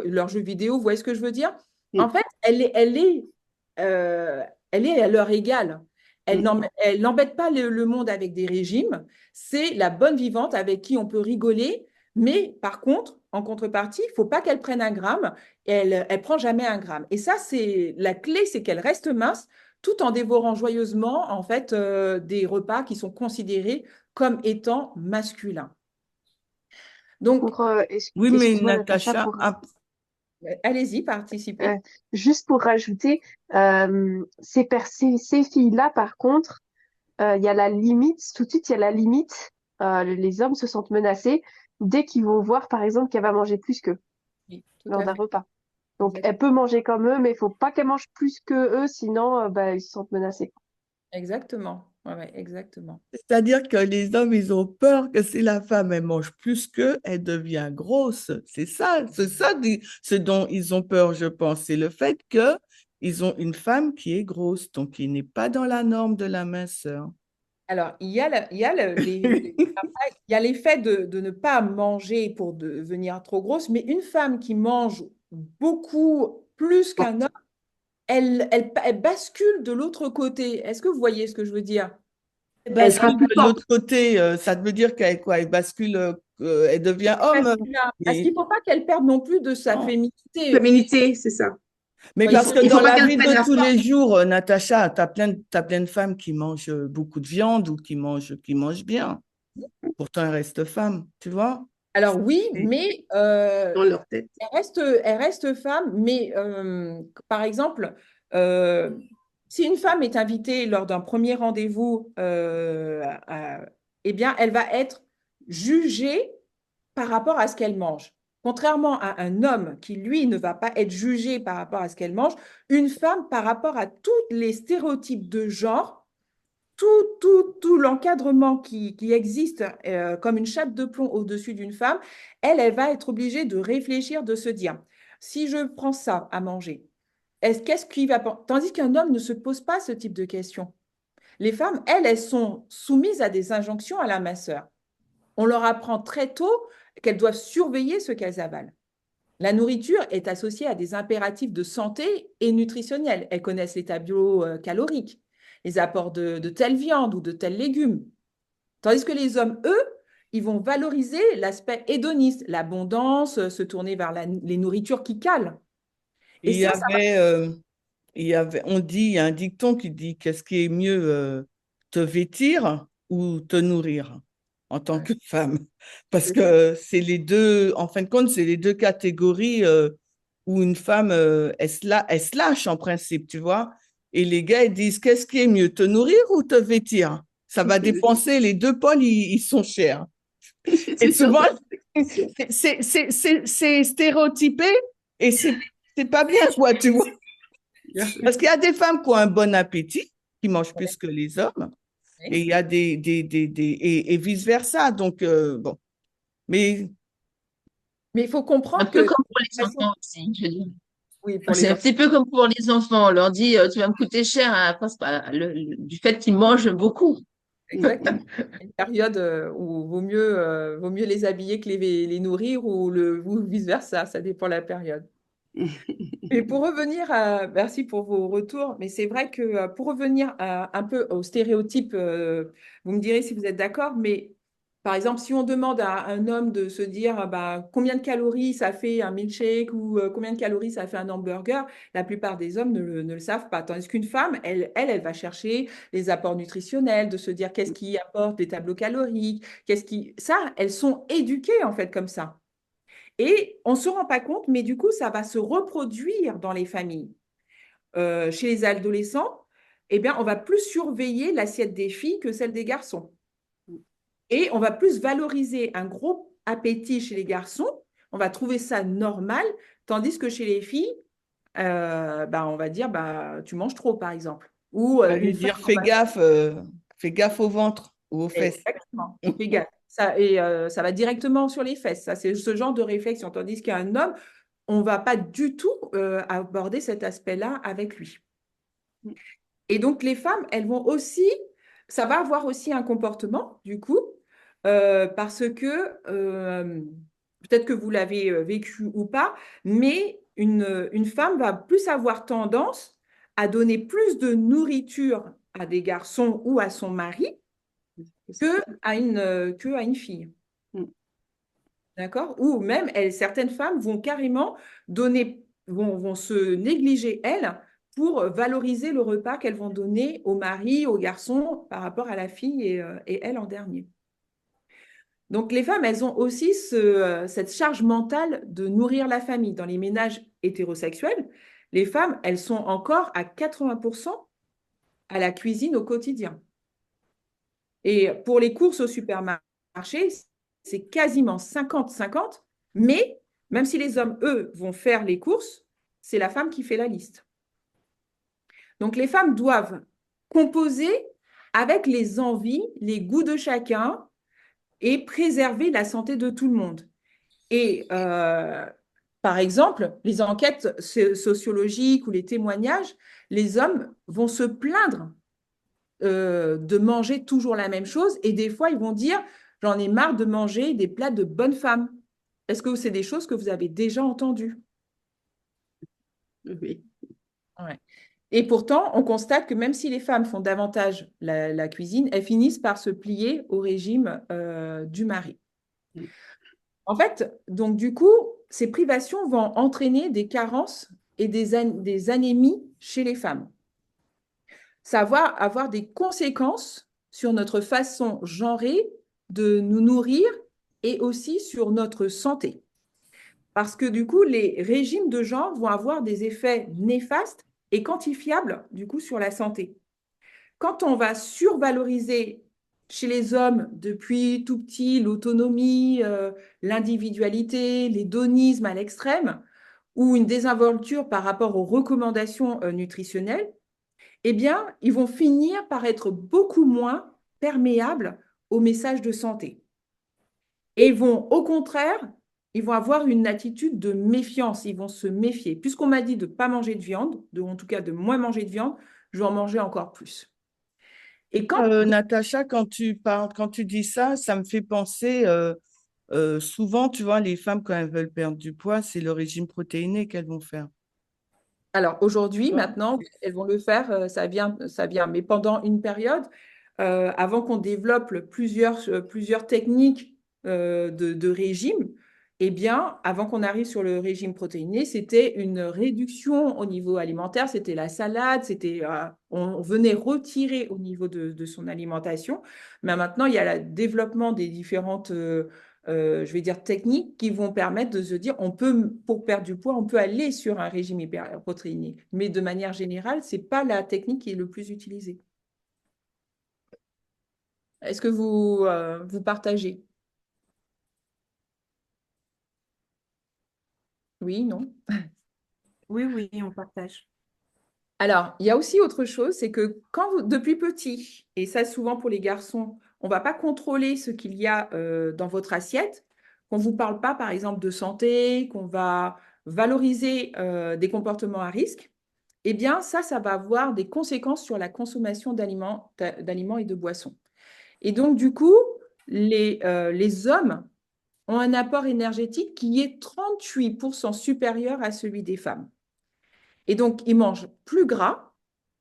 leurs jeux vidéo, vous voyez ce que je veux dire? En fait, elle est à leur égale. Elle n'embête pas le monde avec des régimes. C'est la bonne vivante avec qui on peut rigoler. Mais par contre, en contrepartie, il ne faut pas qu'elle prenne un gramme. Elle ne prend jamais un gramme. Et ça, c'est la clé, c'est qu'elle reste mince tout en dévorant joyeusement en fait des repas qui sont considérés comme étant masculins. Donc, oui, mais excuse-moi, Natacha, allez-y, participez. Juste pour rajouter, ces filles-là, par contre, il y a la limite, tout de suite, il y a la limite. Les hommes se sentent menacés dès qu'ils vont voir, par exemple, qu'elle va manger plus qu'eux Oui, tout lors à d'un fait. repas. Donc, Exact- elle peut manger comme eux, mais il faut pas qu'elle mange plus que eux, sinon, bah, ils se sentent menacés. Exactement. Ouais, ouais, exactement. C'est-à-dire que les hommes, ils ont peur que si la femme, elle mange plus qu'eux, elle devient grosse. C'est ça ce dont ils ont peur, je pense. C'est le fait que ils ont une femme qui est grosse, donc qui n'est pas dans la norme de la minceur. Alors, après, il y a l'effet de ne pas manger pour devenir trop grosse, mais une femme qui mange beaucoup plus qu'un homme, elle bascule de l'autre côté. Est-ce que vous voyez ce que je veux dire? Elle Elle sera bascule plus de forte. l'autre côté, ça veut dire qu'elle quoi? Elle bascule, elle devient homme. Parce qu'il ne faut pas qu'elle perde non plus de sa féminité. Féminité, c'est ça. Mais Il parce faut, que Il dans faut pas la qu'elle vie prenne de la tous force. les jours, Natacha, t'as plein de femmes qui mangent beaucoup de viande ou qui mangent bien. Pourtant, elles restent femmes, tu vois? alors oui, mais Dans leur tête. elle reste femme, mais par exemple, euh, si une femme est invitée lors d'un premier rendez-vous, eh bien, elle va être jugée par rapport à ce qu'elle mange. Contrairement à un homme qui, lui, ne va pas être jugé par rapport à ce qu'elle mange, une femme, par rapport à tous les stéréotypes de genre, tout l'encadrement qui existe comme une chape de plomb au-dessus d'une femme, elle va être obligée de réfléchir, de se dire, si je prends ça à manger, qu'est-ce qui va... Tandis qu'un homme ne se pose pas ce type de questions. Les femmes, elles sont soumises à des injonctions à la minceur. On leur apprend très tôt qu'elles doivent surveiller ce qu'elles avalent. La nourriture est associée à des impératifs de santé et nutritionnels. Elles connaissent les tableaux caloriques, les apports de telle viande ou de tels légumes. Tandis que les hommes, eux, ils vont valoriser l'aspect hédoniste, l'abondance, se tourner vers les nourritures qui calent. Et Il y ça va. avait, il y a un dicton qui dit qu'est-ce qui est mieux, te vêtir ou te nourrir en tant que femme? Parce C'est ça. que c'est les deux, en fin de compte, c'est les deux catégories où une femme, elle se lâche en principe, tu vois. Et les gars, ils disent qu'est-ce qui est mieux, te nourrir ou te vêtir? Ça va dépenser, les deux pôles, ils sont chers. Et souvent, c'est stéréotypé et c'est pas bien, quoi, tu vois. Parce qu'il y a des femmes qui ont un bon appétit, qui mangent plus que les hommes, et il y a et vice-versa. Donc, bon. Mais il faut Un comprendre peu que... comme pour les enfants aussi, je veux dire. Oui, pour C'est les un enfants. petit peu comme pour les enfants. On leur dit, tu vas me coûter cher à cause du fait qu'ils mangent beaucoup. Exactement. Une période où vaut mieux les habiller que les nourrir ou vice-versa, ça dépend de la période. Et pour revenir à, merci pour vos retours, mais c'est vrai que pour revenir un peu aux stéréotypes, vous me direz si vous êtes d'accord, mais par exemple, si on demande à un homme de se dire bah, combien de calories ça fait un milkshake ou combien de calories ça fait un hamburger, la plupart des hommes ne le savent pas. Tandis qu'une femme, elle va chercher les apports nutritionnels, de se dire qu'est-ce qui apporte les tableaux caloriques, qu'est-ce qui... Ça, elles sont éduquées en fait comme ça. Et on ne se rend pas compte, mais du coup, ça va se reproduire dans les familles. Chez les adolescents, eh bien, on va plus surveiller l'assiette des filles que celle des garçons. Et on va plus valoriser un gros appétit chez les garçons. On va trouver ça normal, tandis que chez les filles, bah, on va dire bah, tu manges trop, par exemple. Ou à lui une femme, dire on va... fais gaffe au ventre ou aux fesses. Exactement. Fais gaffe. Ça va directement sur les fesses. Ça, c'est ce genre de réflexion. Tandis qu'un homme, on ne va pas du tout aborder cet aspect-là avec lui. Et donc, les femmes, elles vont aussi, ça va avoir aussi un comportement, du coup, parce que peut-être que vous l'avez vécu ou pas, mais une femme va plus avoir tendance à donner plus de nourriture à des garçons ou à son mari que à une fille. D'accord? Ou même, certaines femmes vont carrément vont se négliger, elles, pour valoriser le repas qu'elles vont donner au mari, au garçon, par rapport à la fille et elle en dernier. Donc, les femmes, elles ont aussi cette charge mentale de nourrir la famille. Dans les ménages hétérosexuels, les femmes, elles sont encore à 80% à la cuisine au quotidien. Et pour les courses au supermarché, c'est quasiment 50-50, mais même si les hommes, eux, vont faire les courses, c'est la femme qui fait la liste. Donc, les femmes doivent composer avec les envies, les goûts de chacun et préserver la santé de tout le monde. Et par exemple, les enquêtes sociologiques ou les témoignages, les hommes vont se plaindre de manger toujours la même chose et des fois, ils vont dire, j'en ai marre de manger des plats de bonnes femmes. Est-ce que c'est des choses que vous avez déjà entendues? Oui. Ouais. Et pourtant, on constate que même si les femmes font davantage la cuisine, elles finissent par se plier au régime du mari. En fait, donc du coup, ces privations vont entraîner des carences et des anémies chez les femmes. Ça va avoir des conséquences sur notre façon genrée de nous nourrir et aussi sur notre santé. Parce que du coup, les régimes de genre vont avoir des effets néfastes et quantifiables du coup sur la santé. Quand on va survaloriser chez les hommes depuis tout petit l'autonomie, l'individualité, l'hédonisme à l'extrême, ou une désinvolture par rapport aux recommandations nutritionnelles, eh bien, ils vont finir par être beaucoup moins perméables aux messages de santé. Et vont, au contraire, ils vont avoir une attitude de méfiance, ils vont se méfier. Puisqu'on m'a dit de ne pas manger de viande, en tout cas de moins manger de viande, je vais en manger encore plus. Et quand... Natacha, quand tu parles, quand tu dis ça, ça me fait penser, souvent, tu vois, les femmes, quand elles veulent perdre du poids, c'est le régime protéiné qu'elles vont faire. Alors aujourd'hui, maintenant, elles vont le faire, ça vient. Mais pendant une période, avant qu'on développe plusieurs techniques de régime, eh bien, avant qu'on arrive sur le régime protéiné, c'était une réduction au niveau alimentaire, c'était la salade, on venait retirer au niveau de son alimentation. Mais maintenant, il y a le développement des différentes je vais dire, techniques qui vont permettre de se dire, pour perdre du poids, on peut aller sur un régime hyperprotéiné. Mais de manière générale, ce n'est pas la technique qui est le plus utilisée. Est-ce que vous partagez? Oui, non? Oui, oui, on partage. Alors, il y a aussi autre chose, c'est que depuis petit, et ça souvent pour les garçons, on ne va pas contrôler ce qu'il y a dans votre assiette, qu'on ne vous parle pas par exemple de santé, qu'on va valoriser des comportements à risque, eh bien ça va avoir des conséquences sur la consommation d'aliments et de boissons. Et donc du coup, les hommes ont un apport énergétique qui est 38% supérieur à celui des femmes. Et donc, ils mangent plus gras,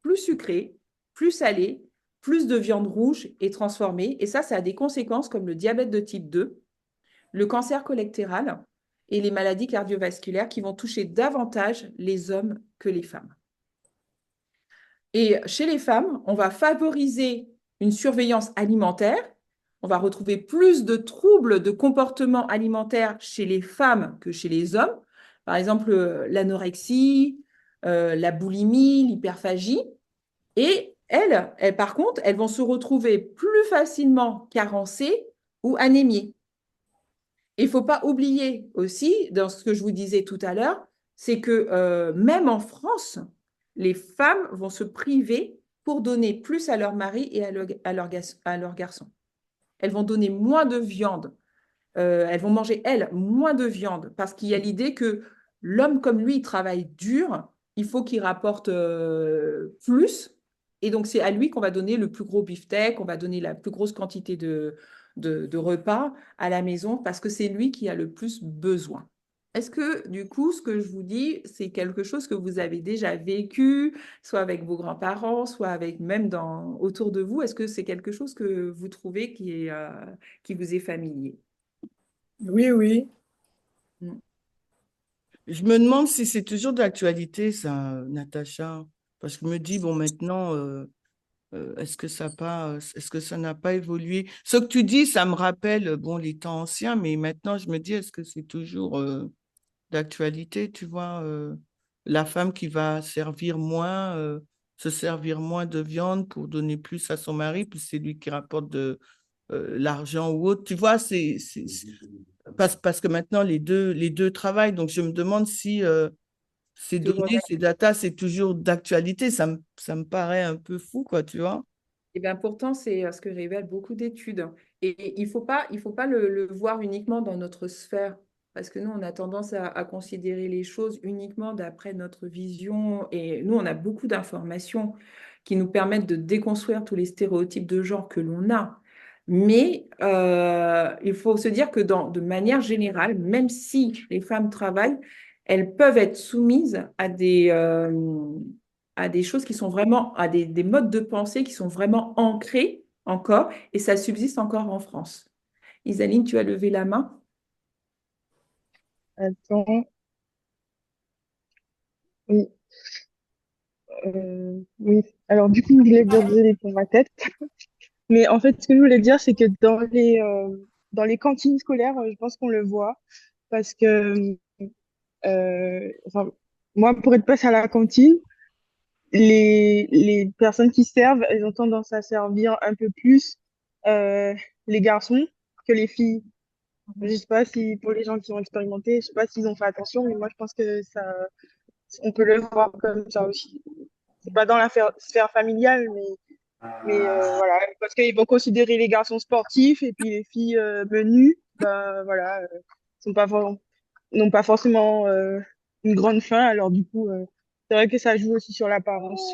plus sucré, plus salé, plus de viande rouge et transformée. Et ça a des conséquences comme le diabète de type 2, le cancer colorectal et les maladies cardiovasculaires qui vont toucher davantage les hommes que les femmes. Et chez les femmes, on va favoriser une surveillance alimentaire. On va retrouver plus de troubles de comportement alimentaire chez les femmes que chez les hommes. Par exemple, l'anorexie, la boulimie, l'hyperphagie. Et elles, par contre, elles vont se retrouver plus facilement carencées ou anémiées. Il ne faut pas oublier aussi, dans ce que je vous disais tout à l'heure, c'est que même en France, les femmes vont se priver pour donner plus à leur mari et à leur garçon. Elles vont donner moins de viande. Elles vont manger, elles, moins de viande parce qu'il y a l'idée que l'homme, comme lui, il travaille dur, il faut qu'il rapporte plus. Et donc, c'est à lui qu'on va donner le plus gros beefsteak, on va donner la plus grosse quantité de repas à la maison parce que c'est lui qui a le plus besoin. Est-ce que, du coup, ce que je vous dis, c'est quelque chose que vous avez déjà vécu, soit avec vos grands-parents, soit avec même autour de vous? Est-ce que c'est quelque chose que vous trouvez qui vous est familier? Oui, oui. Je me demande si c'est toujours d'actualité, ça, Natacha. Parce que je me dis, bon, maintenant, est-ce que ça n'a pas évolué? Ce que tu dis, ça me rappelle, bon, les temps anciens, mais maintenant, je me dis, est-ce que c'est toujours d'actualité, tu vois, la femme qui va servir moins se servir moins de viande pour donner plus à son mari, puis c'est lui qui rapporte l'argent ou autre. Tu vois, parce que maintenant, les deux travaillent. Donc, je me demande si ces Toujours données, ces datas, c'est toujours d'actualité. Ça me paraît un peu fou, quoi, tu vois. Et bien pourtant, c'est ce que révèlent beaucoup d'études. Et il faut pas le voir uniquement dans notre sphère, parce que nous, on a tendance à considérer les choses uniquement d'après notre vision. Et nous, on a beaucoup d'informations qui nous permettent de déconstruire tous les stéréotypes de genre que l'on a. Mais il faut se dire que de manière générale, même si les femmes travaillent, elles peuvent être soumises à des choses qui sont vraiment, à des modes de pensée qui sont vraiment ancrés encore, et ça subsiste encore en France. Isaline, tu as levé la main? Attends, oui. Oui. Alors, du coup, je voulais dire désolé pour ma tête. Mais en fait, ce que je voulais dire, c'est que dans les cantines scolaires, je pense qu'on le voit. Parce que, enfin, moi, pour être place à la cantine, les personnes qui servent, elles ont tendance à servir un peu plus les garçons que les filles. Je sais pas si, pour les gens qui ont expérimenté, je sais pas s'ils ont fait attention, mais moi, je pense que ça, on peut le voir comme ça aussi. C'est pas dans la sphère familiale, mais voilà, parce qu'ils vont considérer les garçons sportifs et puis les filles menues, ben voilà, sont pas n'ont pas forcément une grande faim, alors du coup, c'est vrai que ça joue aussi sur l'apparence.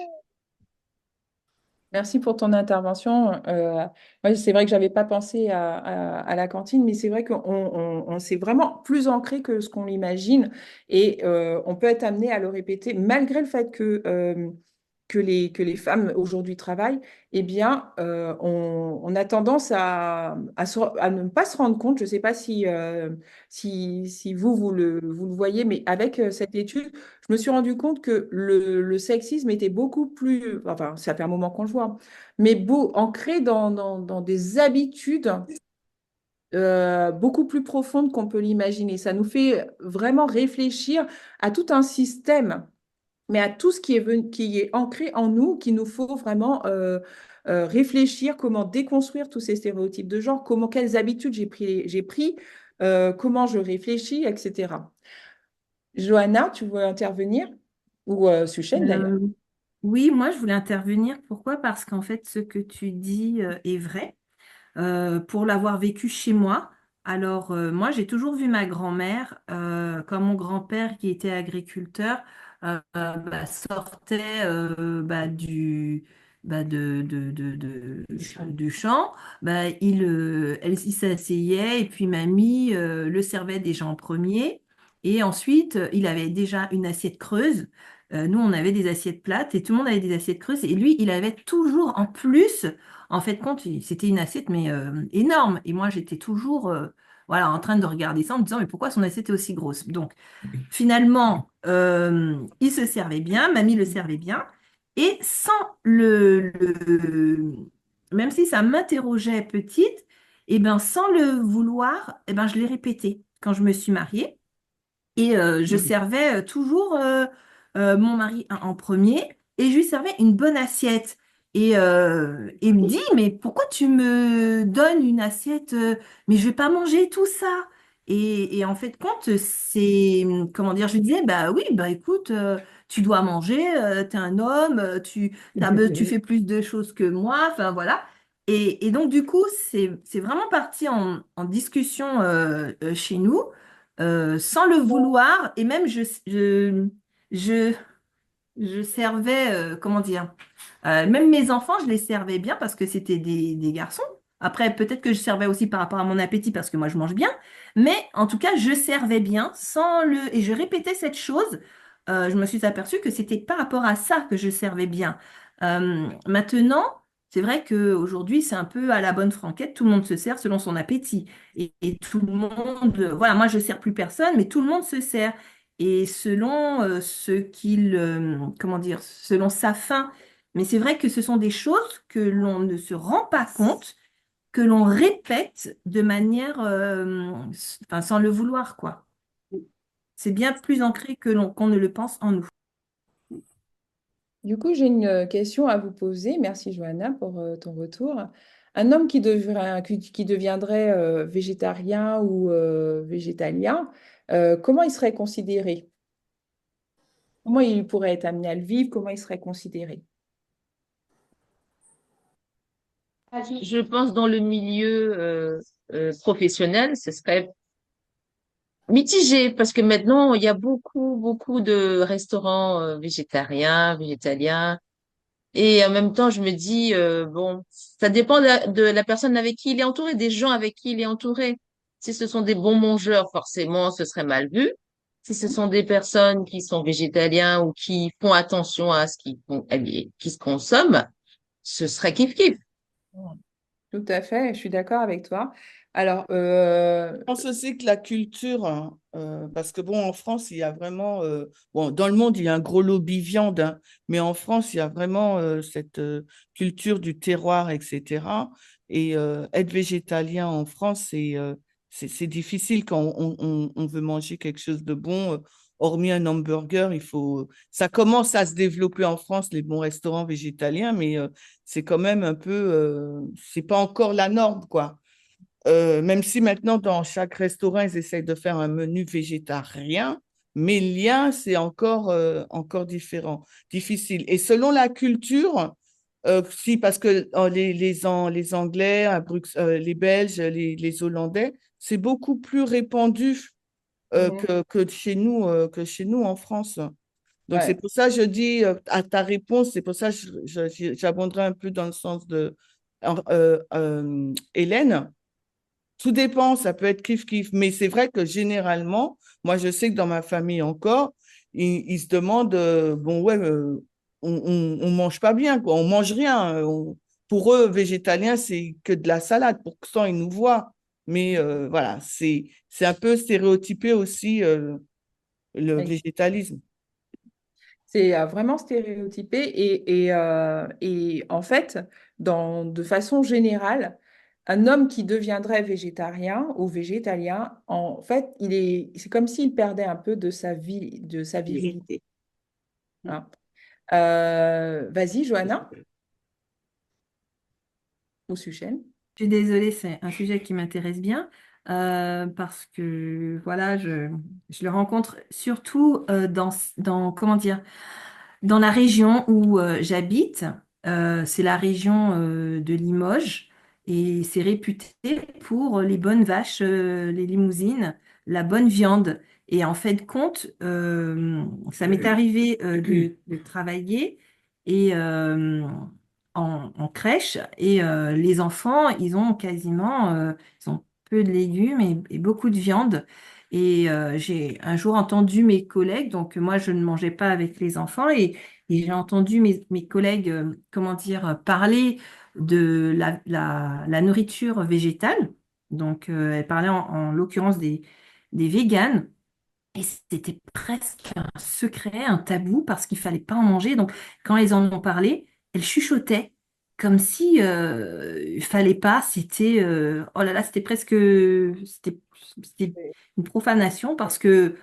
Merci pour ton intervention. Moi, c'est vrai que j'avais pas pensé à la cantine, mais c'est vrai qu'on s'est vraiment plus ancré que ce qu'on l'imagine et on peut être amené à le répéter malgré le fait que les femmes aujourd'hui travaillent. Eh bien, on a tendance à ne pas se rendre compte. Je ne sais pas si vous le voyez, mais avec cette étude, je me suis rendu compte que le sexisme était beaucoup plus, enfin, ça fait un moment qu'on le voit, mais ancré dans des habitudes beaucoup plus profondes qu'on peut l'imaginer. Ça nous fait vraiment réfléchir à tout un système, mais à tout ce qui est ancré en nous, qu'il nous faut vraiment réfléchir, comment déconstruire tous ces stéréotypes de genre, quelles habitudes j'ai pris, comment je réfléchis, etc. Johanna, tu veux intervenir? Ou Suchen d'ailleurs. Euh, oui, moi, je voulais intervenir. Pourquoi? Parce qu'en fait, ce que tu dis est vrai. Pour l'avoir vécu chez moi. Alors, moi, j'ai toujours vu ma grand-mère, comme mon grand-père qui était agriculteur, sortait du champ, il s'asseyait et puis mamie le servait déjà en premier. Et ensuite, il avait déjà une assiette creuse. Nous, on avait des assiettes plates et tout le monde avait des assiettes creuses. Et lui, il avait toujours en plus en fait, compte, c'était une assiette, mais énorme. Et moi, j'étais toujours voilà, en train de regarder ça en me disant, mais pourquoi son assiette est aussi grosse? Donc, finalement, il se servait bien, mamie le servait bien. Et sans même si ça m'interrogeait petite, et ben, sans le vouloir, et ben, je l'ai répété quand je me suis mariée. Et je servais toujours mon mari en premier et je lui servais une bonne assiette. Et il me dit, mais pourquoi tu me donnes une assiette mais je vais pas manger tout ça. Et en fait, compte, c'est, comment dire, je lui disais, bah oui, bah écoute, tu dois manger, tu es un homme, tu fais plus de choses que moi, enfin voilà. Et donc, du coup, c'est vraiment parti en discussion chez nous sans le vouloir. Et même, je, je servais, comment dire, même mes enfants, je les servais bien parce que c'était des garçons. Après, peut-être que je servais aussi par rapport à mon appétit parce que moi, je mange bien. Mais en tout cas, je servais bien sans le... Et je répétais cette chose. Je me suis aperçue que c'était par rapport à ça que je servais bien. Maintenant, c'est vrai qu'aujourd'hui, c'est un peu à la bonne franquette. Tout le monde se sert selon son appétit. Et tout le monde... Voilà, moi, je sers plus personne, mais tout le monde se sert. Et selon ce qu'il... comment dire? Selon sa faim. Mais c'est vrai que ce sont des choses que l'on ne se rend pas compte, que l'on répète de manière, enfin, sans le vouloir, quoi. C'est bien plus ancré qu'on ne le pense en nous. Du coup, j'ai une question à vous poser. Merci, Johanna, pour ton retour. Un homme qui deviendrait végétarien ou végétalien, comment il serait considéré? Comment il pourrait être amené à le vivre? Comment il serait considéré? Je pense dans le milieu professionnel, ce serait mitigé parce que maintenant, il y a beaucoup de restaurants végétariens, végétaliens. Et en même temps, je me dis, bon, ça dépend de la personne avec qui il est entouré, des gens avec qui il est entouré. Si ce sont des bons mangeurs, forcément, ce serait mal vu. Si ce sont des personnes qui sont végétaliens ou qui font attention à ce qui se consomme, ce serait kiff-kiff. Tout à fait, je suis d'accord avec toi. Alors, Je pense aussi que la culture, hein, parce que bon, en France, il y a vraiment, bon, dans le monde, il y a un gros lobby viande, hein, mais en France, il y a vraiment cette culture du terroir, etc. Et être végétalien en France, c'est difficile quand on veut manger quelque chose de bon. Hormis un hamburger, ça commence à se développer en France, les bons restaurants végétaliens, mais c'est quand même un peu, c'est pas encore la norme, quoi. Même si maintenant, dans chaque restaurant, ils essayent de faire un menu végétarien, mais lien, c'est encore différent, difficile. Et selon la culture, si, parce que les Anglais, les Belges, les Hollandais, c'est beaucoup plus répandu que chez nous en France. Donc, c'est ouais. pour ça que je dis à ta réponse, c'est pour ça que j'abonderai un peu dans le sens de Hélène. Tout dépend, ça peut être kiff-kiff, mais c'est vrai que généralement, moi je sais que dans ma famille encore, ils se demandent, bon ouais, on mange pas bien, quoi, on mange rien. Pour eux, végétalien, c'est que de la salade, pourtant ils nous voient. Mais voilà, c'est un peu stéréotypé aussi le végétalisme. C'est vraiment stéréotypé et en fait, de façon générale, un homme qui deviendrait végétarien ou végétalien, en fait, c'est comme s'il perdait un peu de sa vie, de sa virilité. Hein. Vas-y, Johanna ou Suchen. Je suis désolée, c'est un sujet qui m'intéresse bien parce que voilà, je le rencontre surtout comment dire, dans la région où j'habite. C'est la région de Limoges et c'est réputé pour les bonnes vaches, les limousines, la bonne viande. Et en fait, compte, ça m'est arrivé de travailler et en crèche et les enfants, ils ont quasiment, ils ont peu de légumes et beaucoup de viande. Et j'ai un jour entendu mes collègues, donc moi je ne mangeais pas avec les enfants, et j'ai entendu mes collègues, comment dire, parler de la nourriture végétale. Donc elles parlaient en l'occurrence des véganes. Et c'était presque un secret, un tabou, parce qu'il fallait pas en manger. Donc, quand ils en ont parlé, elles chuchotaient, comme si il fallait pas. C'était, oh là là, c'était une profanation parce que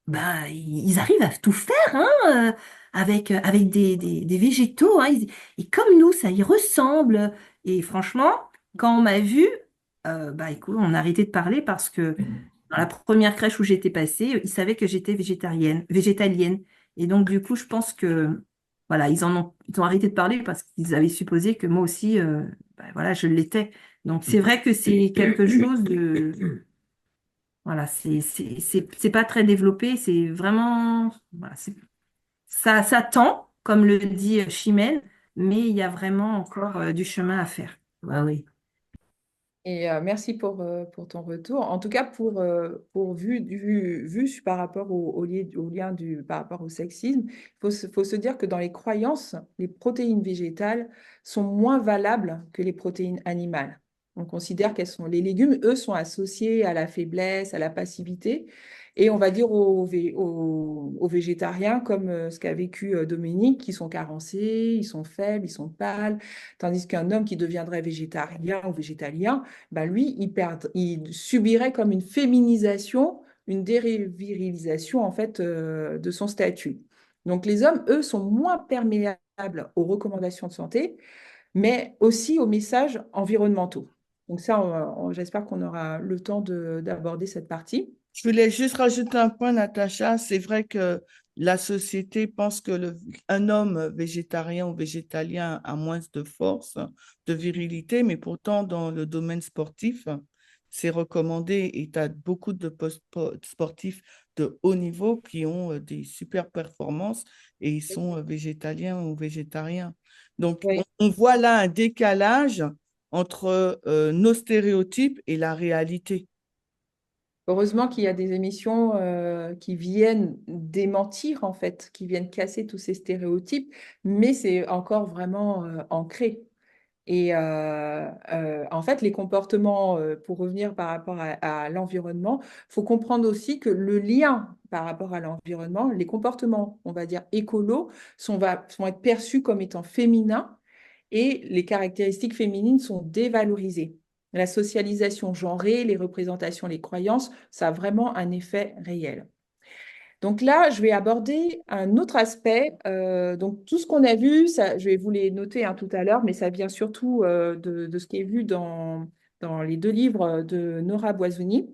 bah, ils arrivent à tout faire hein, avec des végétaux. Hein. Et comme nous, ça y ressemble. Et franchement, quand on m'a vu, bah, écoute, on a arrêté de parler parce que dans la première crèche où j'étais passée, ils savaient que j'étais végétalienne. Et donc, du coup, je pense que voilà, ils ont arrêté de parler parce qu'ils avaient supposé que moi aussi, bah, voilà, je l'étais. Donc, c'est vrai que c'est quelque chose de voilà, c'est pas très développé, c'est vraiment, voilà, ça tend, comme le dit Chimène, mais il y a vraiment encore du chemin à faire. Bah oui. Et merci pour ton retour. En tout cas, pour vu par rapport au lien par rapport au sexisme, faut se dire que dans les croyances, les protéines végétales sont moins valables que les protéines animales. On considère les légumes, eux, sont associés à la faiblesse, à la passivité. Et on va dire aux végétariens, comme ce qu'a vécu Dominique, qui sont carencés, ils sont faibles, ils sont pâles, tandis qu'un homme qui deviendrait végétarien ou végétalien, bah lui, il subirait comme une féminisation, une dévirilisation en fait de son statut. Donc les hommes, eux, sont moins perméables aux recommandations de santé, mais aussi aux messages environnementaux. Donc ça, j'espère qu'on aura le temps d'aborder cette partie. Je voulais juste rajouter un point, Natacha. C'est vrai que la société pense que un homme végétarien ou végétalien a moins de force, de virilité, mais pourtant, dans le domaine sportif, c'est recommandé et tu as beaucoup de sportifs de haut niveau qui ont des super performances et ils sont végétaliens ou végétariens. Donc, Oui. on voit là un décalage entre nos stéréotypes et la réalité. Heureusement qu'il y a des émissions qui viennent démentir, en fait, qui viennent casser tous ces stéréotypes, mais c'est encore vraiment ancré. Et en fait, les comportements, pour revenir par rapport à l'environnement, il faut comprendre aussi que le lien par rapport à l'environnement, les comportements, on va dire, écolos, vont être perçus comme étant féminins et les caractéristiques féminines sont dévalorisées. La socialisation genrée, les représentations, les croyances, ça a vraiment un effet réel. Donc là, je vais aborder un autre aspect. Donc tout ce qu'on a vu, ça, je vais vous les noter tout à l'heure, mais ça vient surtout de ce qui est vu dans les 2 livres de Nora Boisouni.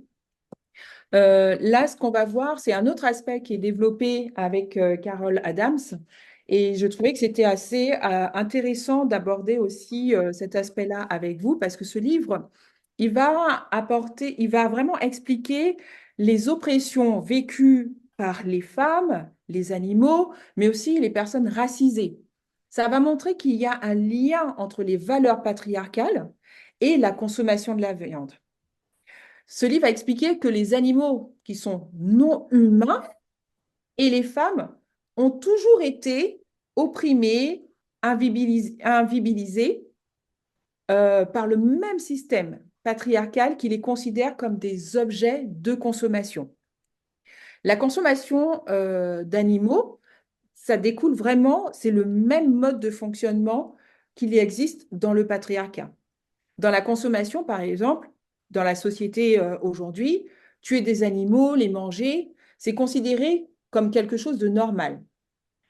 Là, ce qu'on va voir, c'est un autre aspect qui est développé avec Carol Adams. Et je trouvais que c'était assez intéressant d'aborder aussi cet aspect-là avec vous, parce que ce livre, il va vraiment expliquer les oppressions vécues par les femmes, les animaux, mais aussi les personnes racisées. Ça va montrer qu'il y a un lien entre les valeurs patriarcales et la consommation de la viande. Ce livre a expliqué que les animaux qui sont non humains et les femmes ont toujours été opprimés, invisibilisés par le même système patriarcal qui les considère comme des objets de consommation. La consommation d'animaux, ça découle vraiment, c'est le même mode de fonctionnement qu'il existe dans le patriarcat. Dans la consommation, par exemple, dans la société aujourd'hui, tuer des animaux, les manger, c'est considéré comme quelque chose de normal.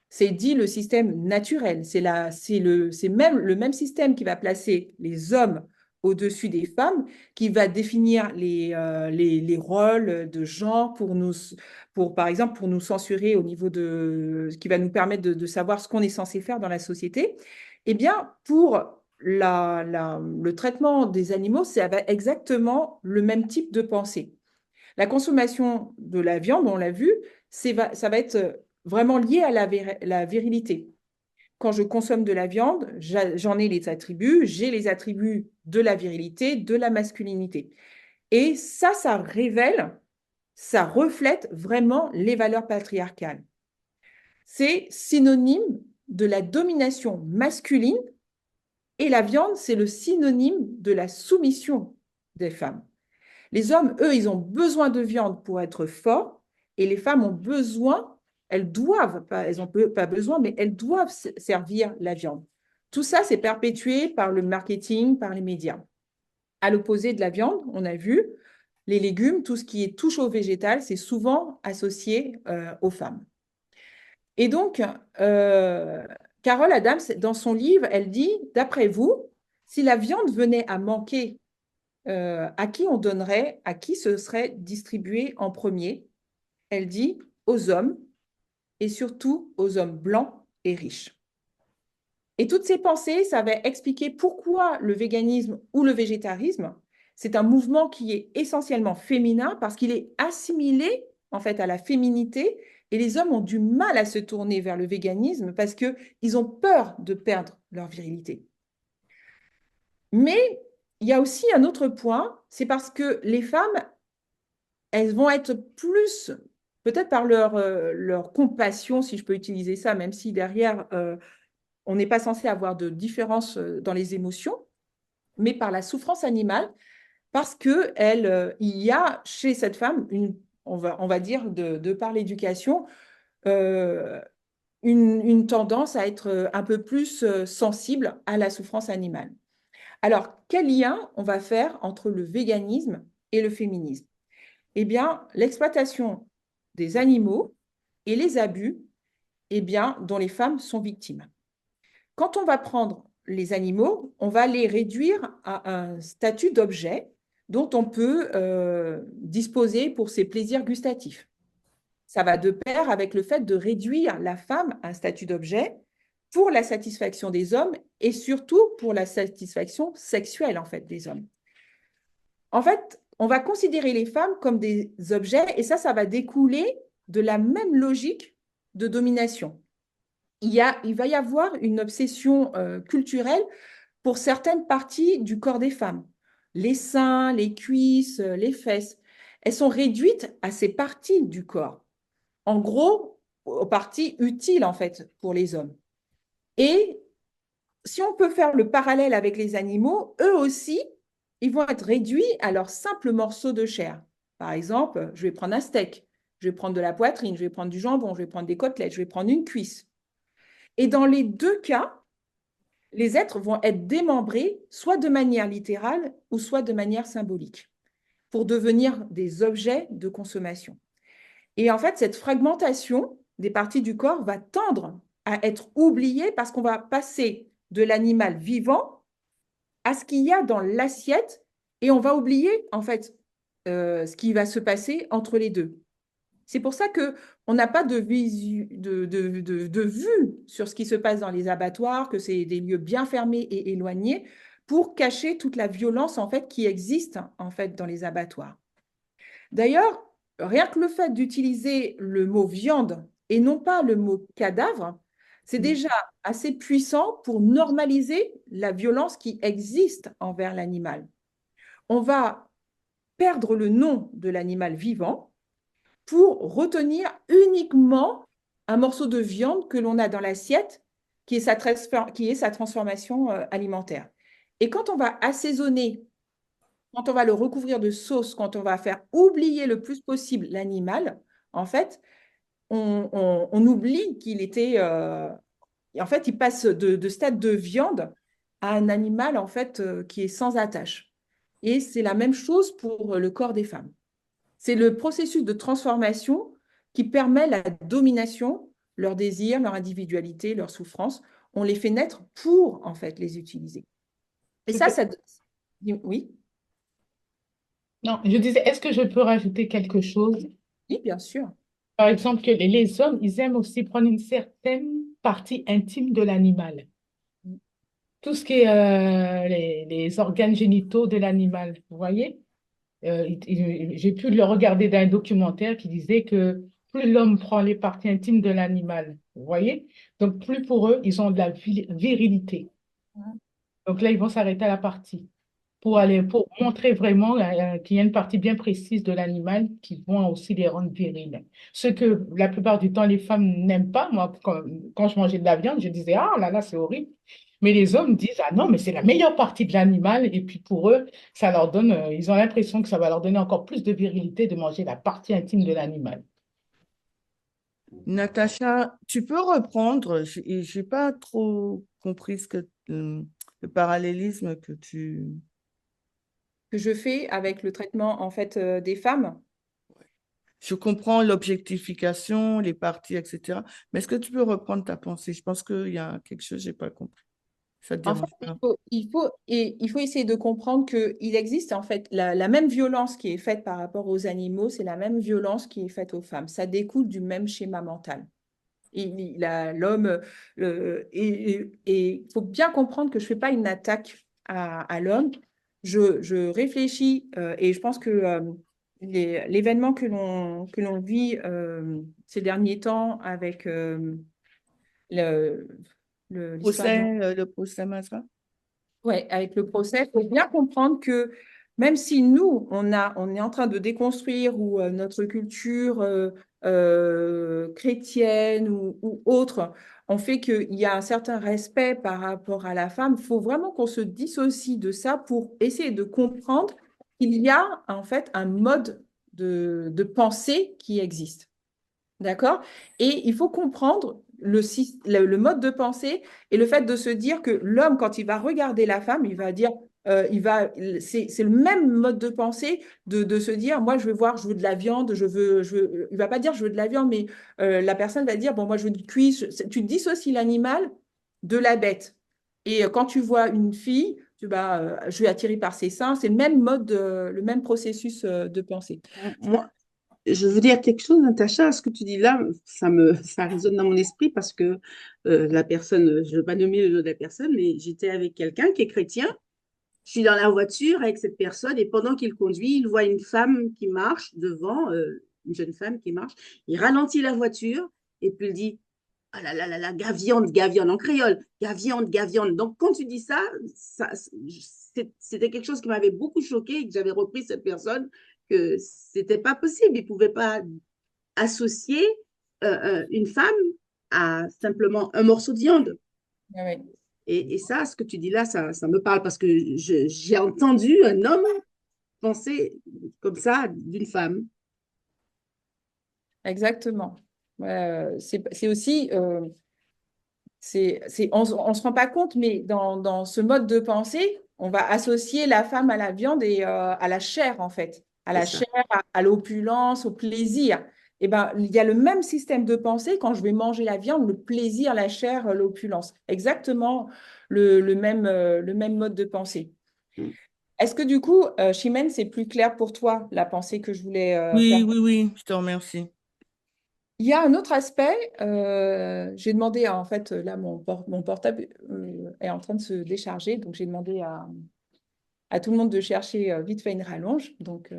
C'est dit le système naturel. C'est même le même système qui va placer les hommes au-dessus des femmes, qui va définir les rôles de genre par exemple, pour nous censurer au niveau ce qui va nous permettre de savoir ce qu'on est censé faire dans la société. Eh bien, pour le traitement des animaux, ça va exactement le même type de pensée. La consommation de la viande, on l'a vu, ça va être vraiment lié à la virilité. Quand je consomme de la viande, j'en ai les attributs, j'ai les attributs de la virilité, de la masculinité. Et ça révèle, ça reflète vraiment les valeurs patriarcales. C'est synonyme de la domination masculine et la viande, c'est le synonyme de la soumission des femmes. Les hommes, eux, ils ont besoin de viande pour être forts et les femmes ont besoin, elles n'ont pas besoin, mais elles doivent servir la viande. Tout ça, c'est perpétué par le marketing, par les médias. À l'opposé de la viande, on a vu, les légumes, tout ce qui est touche au végétal, c'est souvent associé aux femmes. Et donc, Carol Adams, dans son livre, elle dit, d'après vous, si la viande venait à manquer, à qui on donnerait, à qui ce serait distribué en premier? Elle dit aux hommes et surtout aux hommes blancs et riches. Et toutes ces pensées, ça va expliquer pourquoi le véganisme ou le végétarisme, c'est un mouvement qui est essentiellement féminin parce qu'il est assimilé en fait à la féminité et les hommes ont du mal à se tourner vers le véganisme parce qu'ils ont peur de perdre leur virilité. Mais il y a aussi un autre point, c'est parce que les femmes, elles vont être plus, peut-être par leur compassion, si je peux utiliser ça, même si derrière, on n'est pas censé avoir de différence dans les émotions, mais par la souffrance animale, parce qu'il y a chez cette femme, on va dire de par l'éducation, une tendance à être un peu plus sensible à la souffrance animale. Alors, quel lien on va faire entre le véganisme et le féminisme? Eh bien, l'exploitation des animaux et les abus eh bien, dont les femmes sont victimes. Quand on va prendre les animaux, on va les réduire à un statut d'objet dont on peut disposer pour ses plaisirs gustatifs. Ça va de pair avec le fait de réduire la femme à un statut d'objet pour la satisfaction des hommes et surtout pour la satisfaction sexuelle en fait des hommes. En fait, on va considérer les femmes comme des objets et ça va découler de la même logique de domination. Il va y avoir une obsession culturelle pour certaines parties du corps des femmes. Les seins, les cuisses, les fesses, elles sont réduites à ces parties du corps. En gros, aux parties utiles en fait pour les hommes. Et si on peut faire le parallèle avec les animaux, eux aussi, ils vont être réduits à leurs simples morceaux de chair. Par exemple, je vais prendre un steak, je vais prendre de la poitrine, je vais prendre du jambon, je vais prendre des côtelettes, je vais prendre une cuisse. Et dans les deux cas, les êtres vont être démembrés, soit de manière littérale ou soit de manière symbolique, pour devenir des objets de consommation. Et en fait, cette fragmentation des parties du corps va tendre à être oubliée parce qu'on va passer de l'animal vivant à ce qu'il y a dans l'assiette et on va oublier en fait ce qui va se passer entre les deux. C'est pour ça qu'on n'a pas de vue sur ce qui se passe dans les abattoirs, que c'est des lieux bien fermés et éloignés pour cacher toute la violence en fait qui existe en fait dans les abattoirs. D'ailleurs, rien que le fait d'utiliser le mot viande et non pas le mot cadavre, c'est déjà assez puissant pour normaliser la violence qui existe envers l'animal. On va perdre le nom de l'animal vivant pour retenir uniquement un morceau de viande que l'on a dans l'assiette, qui est sa transformation alimentaire. Et quand on va assaisonner, quand on va le recouvrir de sauce, quand on va faire oublier le plus possible l'animal, en fait, on oublie qu'il était... en fait, il passe de stade de viande à un animal en fait, qui est sans attache. Et c'est la même chose pour le corps des femmes. C'est le processus de transformation qui permet la domination, leur désir, leur individualité, leur souffrance. On les fait naître pour, en fait, les utiliser. Et ça... Oui? Non, je disais, est-ce que je peux rajouter quelque chose? Oui, bien sûr. Par exemple, que les hommes, ils aiment aussi prendre une certaine partie intime de l'animal. Tout ce qui est les organes génitaux de l'animal, vous voyez? J'ai pu le regarder dans un documentaire qui disait que plus l'homme prend les parties intimes de l'animal, vous voyez? Donc, plus pour eux, ils ont de la virilité. Donc là, ils vont s'arrêter à la partie pour montrer vraiment qu'il y a une partie bien précise de l'animal qui vont aussi les rendre virils. Ce que la plupart du temps, les femmes n'aiment pas. Moi, quand je mangeais de la viande, je disais, ah là là, c'est horrible. Mais les hommes disent, ah non, mais c'est la meilleure partie de l'animal. Et puis pour eux, ça leur donne, ils ont l'impression que ça va leur donner encore plus de virilité de manger la partie intime de l'animal. Natacha, tu peux reprendre, j'ai pas trop compris le parallélisme que je fais avec le traitement en fait des femmes. Je comprends l'objectification, les parties, etc. Mais est-ce que tu peux reprendre ta pensée? Je pense qu'il y a quelque chose que je n'ai pas compris. Ça te dérange pas? Il faut essayer de comprendre qu'il existe en fait la même violence qui est faite par rapport aux animaux, c'est la même violence qui est faite aux femmes. Ça découle du même schéma mental. L'homme, et il faut bien comprendre que je ne fais pas une attaque à l'homme. Je réfléchis et je pense que l'événement que l'on vit ces derniers temps avec le procès Mazra. Oui, avec le procès, il faut bien comprendre que même si nous, on est en train de déconstruire ou notre culture chrétienne ou autre, on fait qu'il y a un certain respect par rapport à la femme, il faut vraiment qu'on se dissocie de ça pour essayer de comprendre qu'il y a en fait un mode de pensée qui existe. D'accord? Et il faut comprendre le mode de pensée et le fait de se dire que l'homme, quand il va regarder la femme, il va dire c'est le même mode de pensée de se dire, moi, je veux de la viande, il va pas dire, je veux de la viande, mais la personne va dire, bon, moi, je veux du cuit. Tu dissocies l'animal de la bête. Et quand tu vois une fille, je suis attirée par ses seins. C'est le même le même processus de pensée. Moi, je veux dire quelque chose, Natacha, ce que tu dis là, ça résonne dans mon esprit parce que la personne, je ne veux pas nommer le nom de la personne, mais j'étais avec quelqu'un qui est chrétien. Je suis dans la voiture avec cette personne et pendant qu'il conduit, il voit une femme qui marche devant, une jeune femme qui marche. Il ralentit la voiture et puis il dit, ah là là là là, gaviande, gaviande, en créole, gaviande, gaviande. Donc quand tu dis ça c'était quelque chose qui m'avait beaucoup choqué et que j'avais repris cette personne que c'était pas possible. Il ne pouvait pas associer une femme à simplement un morceau de viande. Ah ouais. Et ça, ce que tu dis là, ça me parle parce que j'ai entendu un homme penser comme ça d'une femme. Exactement. C'est aussi, on ne se rend pas compte, mais dans ce mode de pensée, on va associer la femme à la viande et à la chair, en fait, à la chair, à l'opulence, au plaisir. Et ben, il y a le même système de pensée quand je vais manger la viande, le plaisir, la chair, l'opulence. Exactement le même mode de pensée. Est-ce que du coup, Chimène, c'est plus clair pour toi la pensée que je voulais faire? Oui, je te remercie. Il y a un autre aspect, j'ai demandé, en fait, là, mon portable est en train de se décharger, donc j'ai demandé à tout le monde de chercher vite fait une rallonge, donc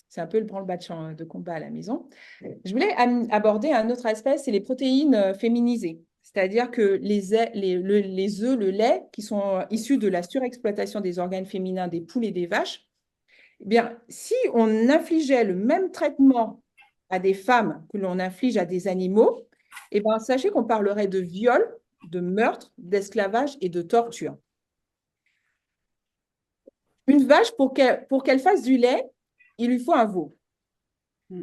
c'est un peu le branle-bas de combat à la maison. Je voulais aborder un autre aspect, c'est les protéines féminisées, c'est-à-dire que les œufs, le lait, qui sont issus de la surexploitation des organes féminins des poules et des vaches, eh bien, si on infligeait le même traitement à des femmes que l'on inflige à des animaux, eh bien, sachez qu'on parlerait de viol, de meurtre, d'esclavage et de torture. Une vache, pour qu'elle fasse du lait, il lui faut un veau.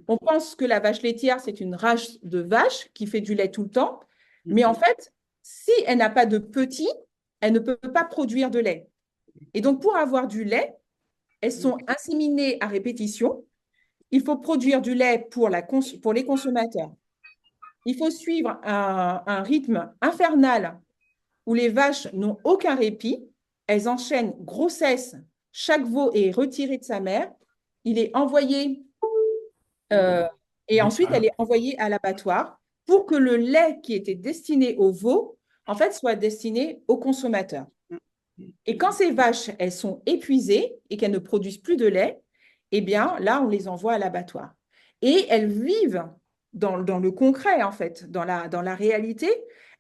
On pense que la vache laitière, c'est une race de vache qui fait du lait tout le temps, mais en fait, si elle n'a pas de petits, elle ne peut pas produire de lait. Et donc, pour avoir du lait, elles sont inséminées à répétition. Il faut produire du lait pour les consommateurs. Il faut suivre un rythme infernal où les vaches n'ont aucun répit. Elles enchaînent grossesse. Chaque veau est retiré de sa mère. Il est envoyé et ensuite elle est envoyée à l'abattoir pour que le lait qui était destiné au veau, en fait, soit destiné aux consommateurs. Et quand ces vaches, elles sont épuisées et qu'elles ne produisent plus de lait, eh bien, là, on les envoie à l'abattoir. Et elles vivent dans le concret, en fait, dans la réalité,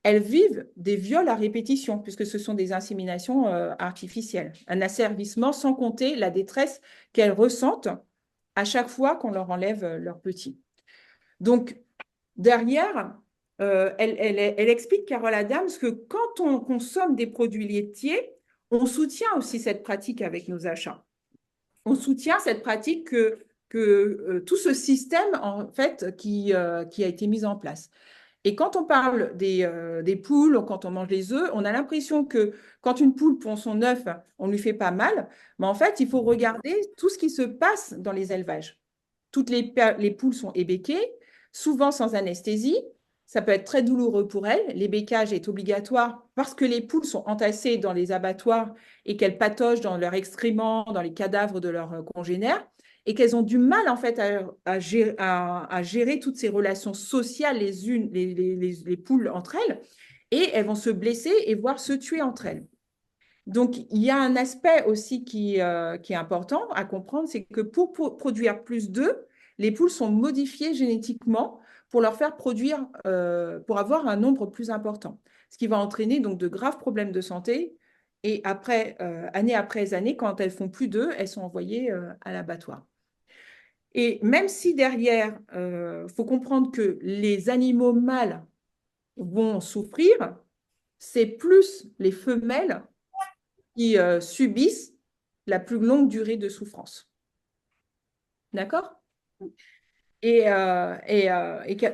elles vivent des viols à répétition, puisque ce sont des inséminations artificielles. Un asservissement sans compter la détresse qu'elles ressentent à chaque fois qu'on leur enlève leurs petits. Donc, derrière, elle explique, Carole Adams, que quand on consomme des produits laitiers, on soutient aussi cette pratique avec nos achats. On soutient cette pratique que tout ce système, en fait, qui a été mis en place. Et quand on parle des poules, quand on mange les œufs, on a l'impression que quand une poule pond son œuf, on ne lui fait pas mal. Mais en fait, il faut regarder tout ce qui se passe dans les élevages. Toutes les poules sont ébéquées, souvent sans anesthésie. Ça peut être très douloureux pour elles. L'ébécage est obligatoire parce que les poules sont entassées dans les abattoirs et qu'elles patochent dans leurs excréments, dans les cadavres de leurs congénères, et qu'elles ont du mal en fait à gérer toutes ces relations sociales les poules entre elles, et elles vont se blesser et voire se tuer entre elles. Donc, il y a un aspect aussi qui est important à comprendre, c'est que pour produire plus d'œufs, les poules sont modifiées génétiquement pour leur faire produire, pour avoir un nombre plus important, ce qui va entraîner donc de graves problèmes de santé. Et après, année après année, quand elles font plus d'œufs, elles sont envoyées à l'abattoir. Et même si derrière, faut comprendre que les animaux mâles vont souffrir, c'est plus les femelles qui subissent la plus longue durée de souffrance. D'accord ?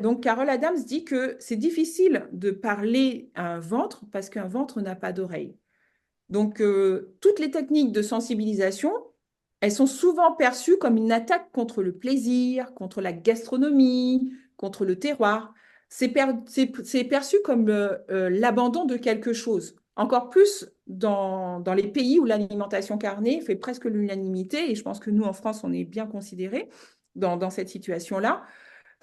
Donc, Carole Adams dit que c'est difficile de parler à un ventre parce qu'un ventre n'a pas d'oreille. Donc, toutes les techniques de sensibilisation, elles sont souvent perçues comme une attaque contre le plaisir, contre la gastronomie, contre le terroir. C'est perçu comme l'abandon de quelque chose. Encore plus dans les pays où l'alimentation carnée fait presque l'unanimité, et je pense que nous, en France, on est bien considérés dans cette situation-là.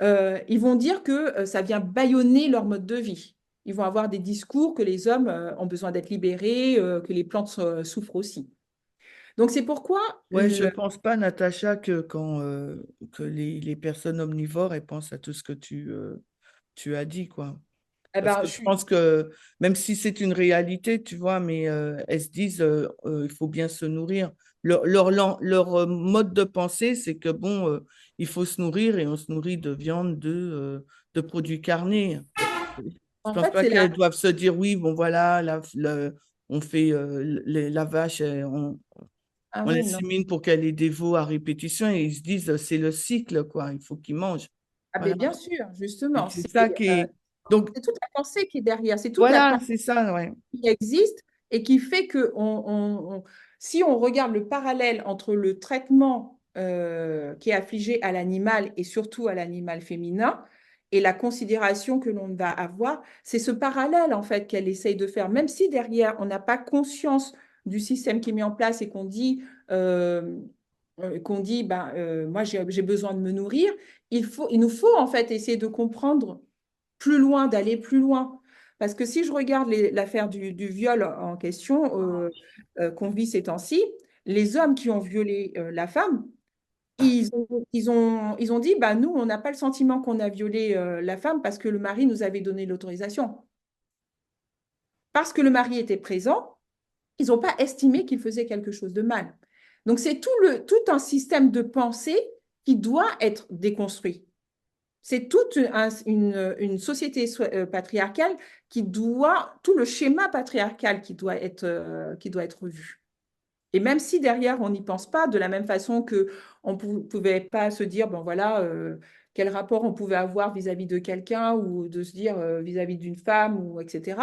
Ils vont dire que ça vient bâillonner leur mode de vie. Ils vont avoir des discours que les hommes ont besoin d'être libérés, que les plantes souffrent aussi. Donc c'est pourquoi Ouais, je pense pas, Natacha, que les personnes omnivores elles pensent à tout ce que tu as dit, quoi. eh Parce ben, que je je suis pense que même si c'est une réalité, tu vois, mais elles se disent il faut bien se nourrir. Leur mode de pensée, c'est que bon, il faut se nourrir et on se nourrit de viande, de produits carnés. Je en pense fait pas c'est qu'elles la doivent se dire oui, bon voilà, on fait la vache, ah on oui non l'insémine pour qu'elle ait des veaux à répétition et ils se disent c'est le cycle, quoi, il faut qu'ils mangent. ah ben Voilà. bien sûr Et justement c'est ça qui euh, est. Donc c'est toute la pensée qui est derrière, c'est toute la voilà, pensée c'est ça, ouais. qui existe et qui fait que si on regarde le parallèle entre le traitement qui est affligé à l'animal et surtout à l'animal féminin et la considération que l'on va avoir, c'est ce parallèle en fait qu'elle essaye de faire, même si derrière on n'a pas conscience du système qui est mis en place et moi j'ai besoin de me nourrir, il nous faut en fait essayer de comprendre plus loin, d'aller plus loin. Parce que si je regarde l'affaire du viol en question qu'on vit ces temps-ci, les hommes qui ont violé la femme, ils ont dit, bah, nous, on n'a pas le sentiment qu'on a violé la femme parce que le mari nous avait donné l'autorisation. Parce que le mari était présent, ils n'ont pas estimé qu'il faisait quelque chose de mal. Donc c'est tout un système de pensée qui doit être déconstruit. C'est toute une société patriarcale tout le schéma patriarcal qui doit être vu. Et même si derrière, on n'y pense pas, de la même façon que on ne pouvait pas se dire, bon voilà, quel rapport on pouvait avoir vis-à-vis de quelqu'un ou de se dire vis-à-vis d'une femme, ou etc.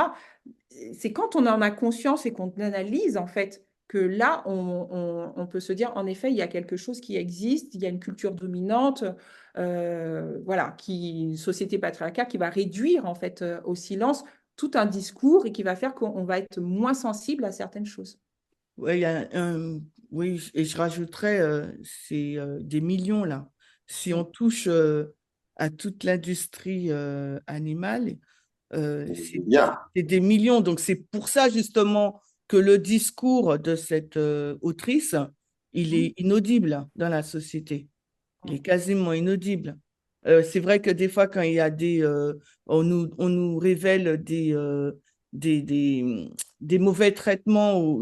C'est quand on en a conscience et qu'on analyse, en fait, que là, on peut se dire, en effet, il y a quelque chose qui existe, il y a une culture dominante, voilà, une société patriarcale qui va réduire, en fait, au silence tout un discours et qui va faire qu'on va être moins sensible à certaines choses. Ouais, oui, et je rajouterais, c'est des millions là. Si on touche à toute l'industrie animale, Bien. c'est des millions. Donc c'est pour ça justement que le discours de cette autrice, il est inaudible dans la société. Il est quasiment inaudible. C'est vrai que des fois, quand il y a on nous révèle des mauvais traitements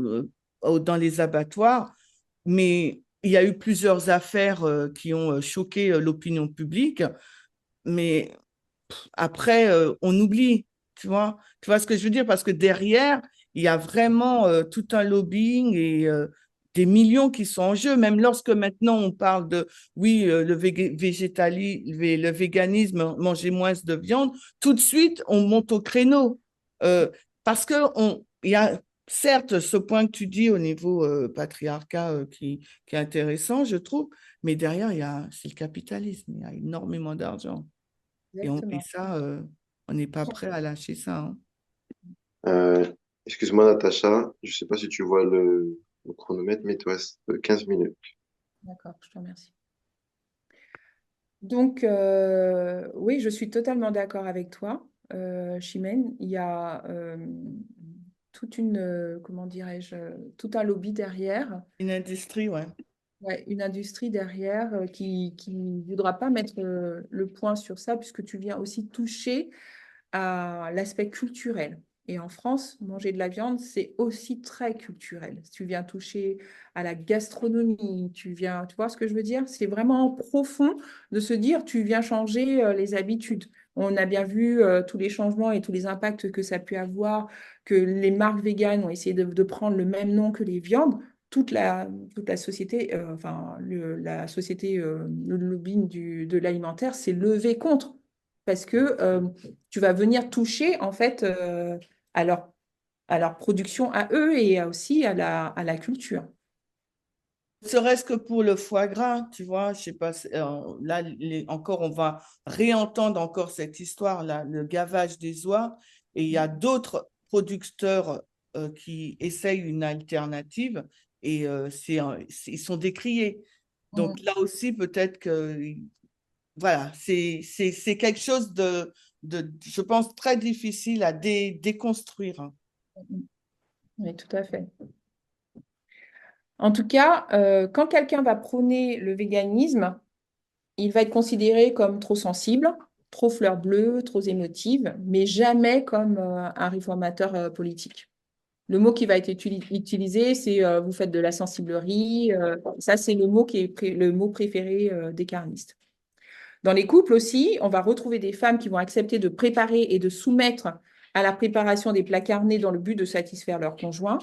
dans les abattoirs, mais il y a eu plusieurs affaires qui ont choqué l'opinion publique, mais après, on oublie, tu vois. Tu vois ce que je veux dire? Parce que derrière, il y a vraiment tout un lobbying et des millions qui sont en jeu. Même lorsque maintenant on parle de, oui, le véganisme, manger moins de viande, tout de suite, on monte au créneau. Parce que il y a certes ce point que tu dis au niveau patriarcat qui est intéressant, je trouve, mais derrière, c'est le capitalisme. Il y a énormément d'argent. Et Exactement. ça, on n'est pas prêt à lâcher ça, hein. Euh, Excuse-moi, Natacha, je sais pas si tu vois le chronomètre, mais il te reste 15 minutes. D'accord, je te remercie. Donc, oui, je suis totalement d'accord avec toi, Chimène. Il y a comment dirais-je, tout un lobby derrière, Une industrie, ouais. ouais, une industrie derrière qui ne voudra pas mettre le point sur ça, puisque tu viens aussi toucher à l'aspect culturel. Et en France, manger de la viande, c'est aussi très culturel. Tu viens toucher à la gastronomie, tu vois ce que je veux dire? C'est vraiment profond de se dire, tu viens changer les habitudes. On a bien vu tous les changements et tous les impacts que ça a pu avoir, que les marques véganes ont essayé de prendre le même nom que les viandes. Toute la société, la société, le lobbying de l'alimentaire s'est levé contre. Parce que tu vas venir toucher en fait à à leur production à eux et aussi à la culture. Serait-ce que pour le foie gras, tu vois, je sais pas, là, encore, on va réentendre encore cette histoire, là, le gavage des oies, et il y a d'autres producteurs qui essayent une alternative, et ils sont décriés. Donc là aussi, peut-être que, voilà, c'est quelque chose je pense, très difficile à déconstruire. Oui, tout à fait. En tout cas, quand quelqu'un va prôner le véganisme, il va être considéré comme trop sensible, trop fleur bleue, trop émotive, mais jamais comme un réformateur politique. Le mot qui va être utilisé, c'est vous faites de la sensiblerie. Ça, c'est le mot qui est le mot préféré des carnistes. Dans les couples aussi, on va retrouver des femmes qui vont accepter de préparer et de soumettre à la préparation des plats carnés dans le but de satisfaire leur conjoint.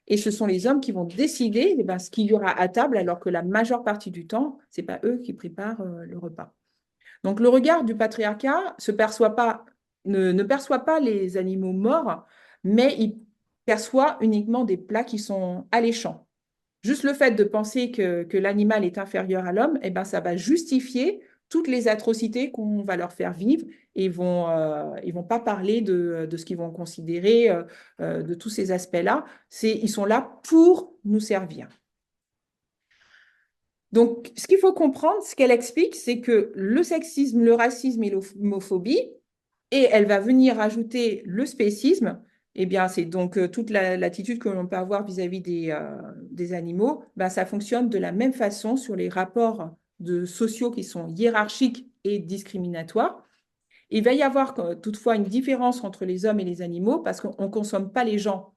Et ce sont les hommes qui vont décider ce qu'il y aura à table, alors que la majeure partie du temps, ce n'est pas eux qui préparent le repas. Donc le regard du patriarcat ne perçoit pas les animaux morts, mais il perçoit uniquement des plats qui sont alléchants. Juste le fait de penser que l'animal est inférieur à l'homme, eh ben, ça va justifier toutes les atrocités qu'on va leur faire vivre et ils vont pas parler de ce qu'ils vont considérer de tous ces aspects-là. Ils sont là pour nous servir. Donc, ce qu'il faut comprendre, ce qu'elle explique, c'est que le sexisme, le racisme et l'homophobie, et elle va venir ajouter le spécisme, eh bien, c'est donc toute l'attitude que l'on peut avoir vis-à-vis des animaux, ben, ça fonctionne de la même façon sur les rapports sociaux qui sont hiérarchiques et discriminatoires. Il va y avoir toutefois une différence entre les hommes et les animaux parce qu'on ne consomme pas les gens,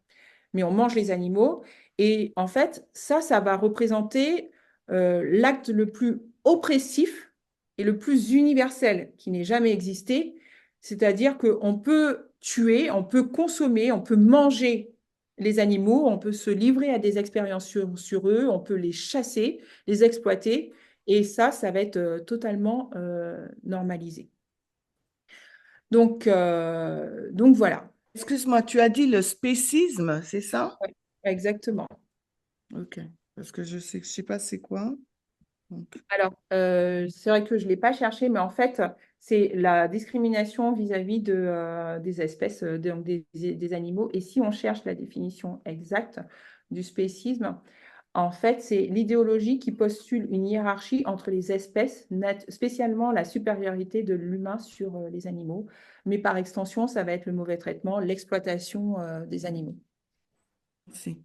mais on mange les animaux. Et en fait, ça va représenter l'acte le plus oppressif et le plus universel qui n'ait jamais existé. C'est-à-dire qu'on peut tuer, on peut consommer, on peut manger les animaux, on peut se livrer à des expériences sur eux, on peut les chasser, les exploiter. Et ça va être totalement normalisé. Donc voilà. Excuse-moi, tu as dit le spécisme, c'est ça? Oui, exactement. Ok, parce que je sais pas c'est quoi. Donc. Alors, c'est vrai que je ne l'ai pas cherché, mais en fait, c'est la discrimination vis-à-vis des espèces, donc des animaux. Et si on cherche la définition exacte du spécisme, en fait, c'est l'idéologie qui postule une hiérarchie entre les espèces, spécialement la supériorité de l'humain sur les animaux. Mais par extension, ça va être le mauvais traitement, l'exploitation des animaux. Merci.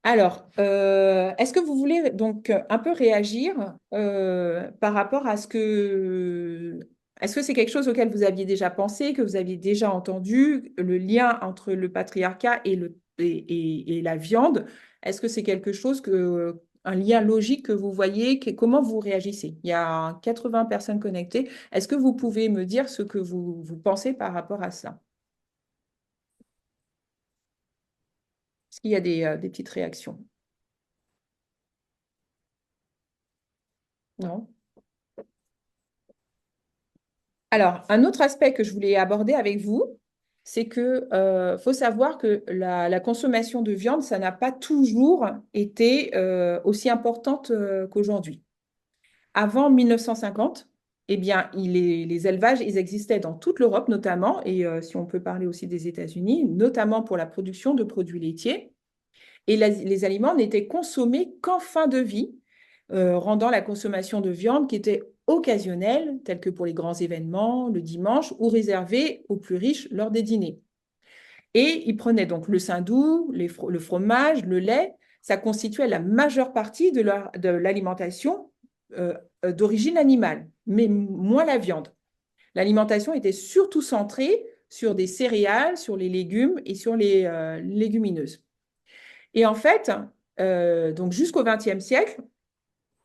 Alors, est-ce que vous voulez donc un peu réagir par rapport à ce que... Est-ce que c'est quelque chose auquel vous aviez déjà pensé, que vous aviez déjà entendu, le lien entre le patriarcat et la viande? Est-ce que c'est quelque chose un lien logique que vous voyez? Comment vous réagissez? Il y a 80 personnes connectées. Est-ce que vous pouvez me dire ce que vous pensez par rapport à ça? Est-ce qu'il y a des petites réactions? Non? Alors, un autre aspect que je voulais aborder avec vous, c'est que faut savoir que la consommation de viande, ça n'a pas toujours été aussi importante qu'aujourd'hui. Avant 1950, eh bien, les élevages, ils existaient dans toute l'Europe notamment, et si on peut parler aussi des États-Unis, notamment pour la production de produits laitiers. Et les aliments n'étaient consommés qu'en fin de vie, rendant la consommation de viande qui était occasionnelle, telle que pour les grands événements, le dimanche, ou réservée aux plus riches lors des dîners. Et ils prenaient donc le saindoux, le fromage, le lait. Ça constituait la majeure partie de l'alimentation d'origine animale, mais moins la viande. L'alimentation était surtout centrée sur des céréales, sur les légumes et sur les légumineuses. Et en fait, donc jusqu'au XXe siècle,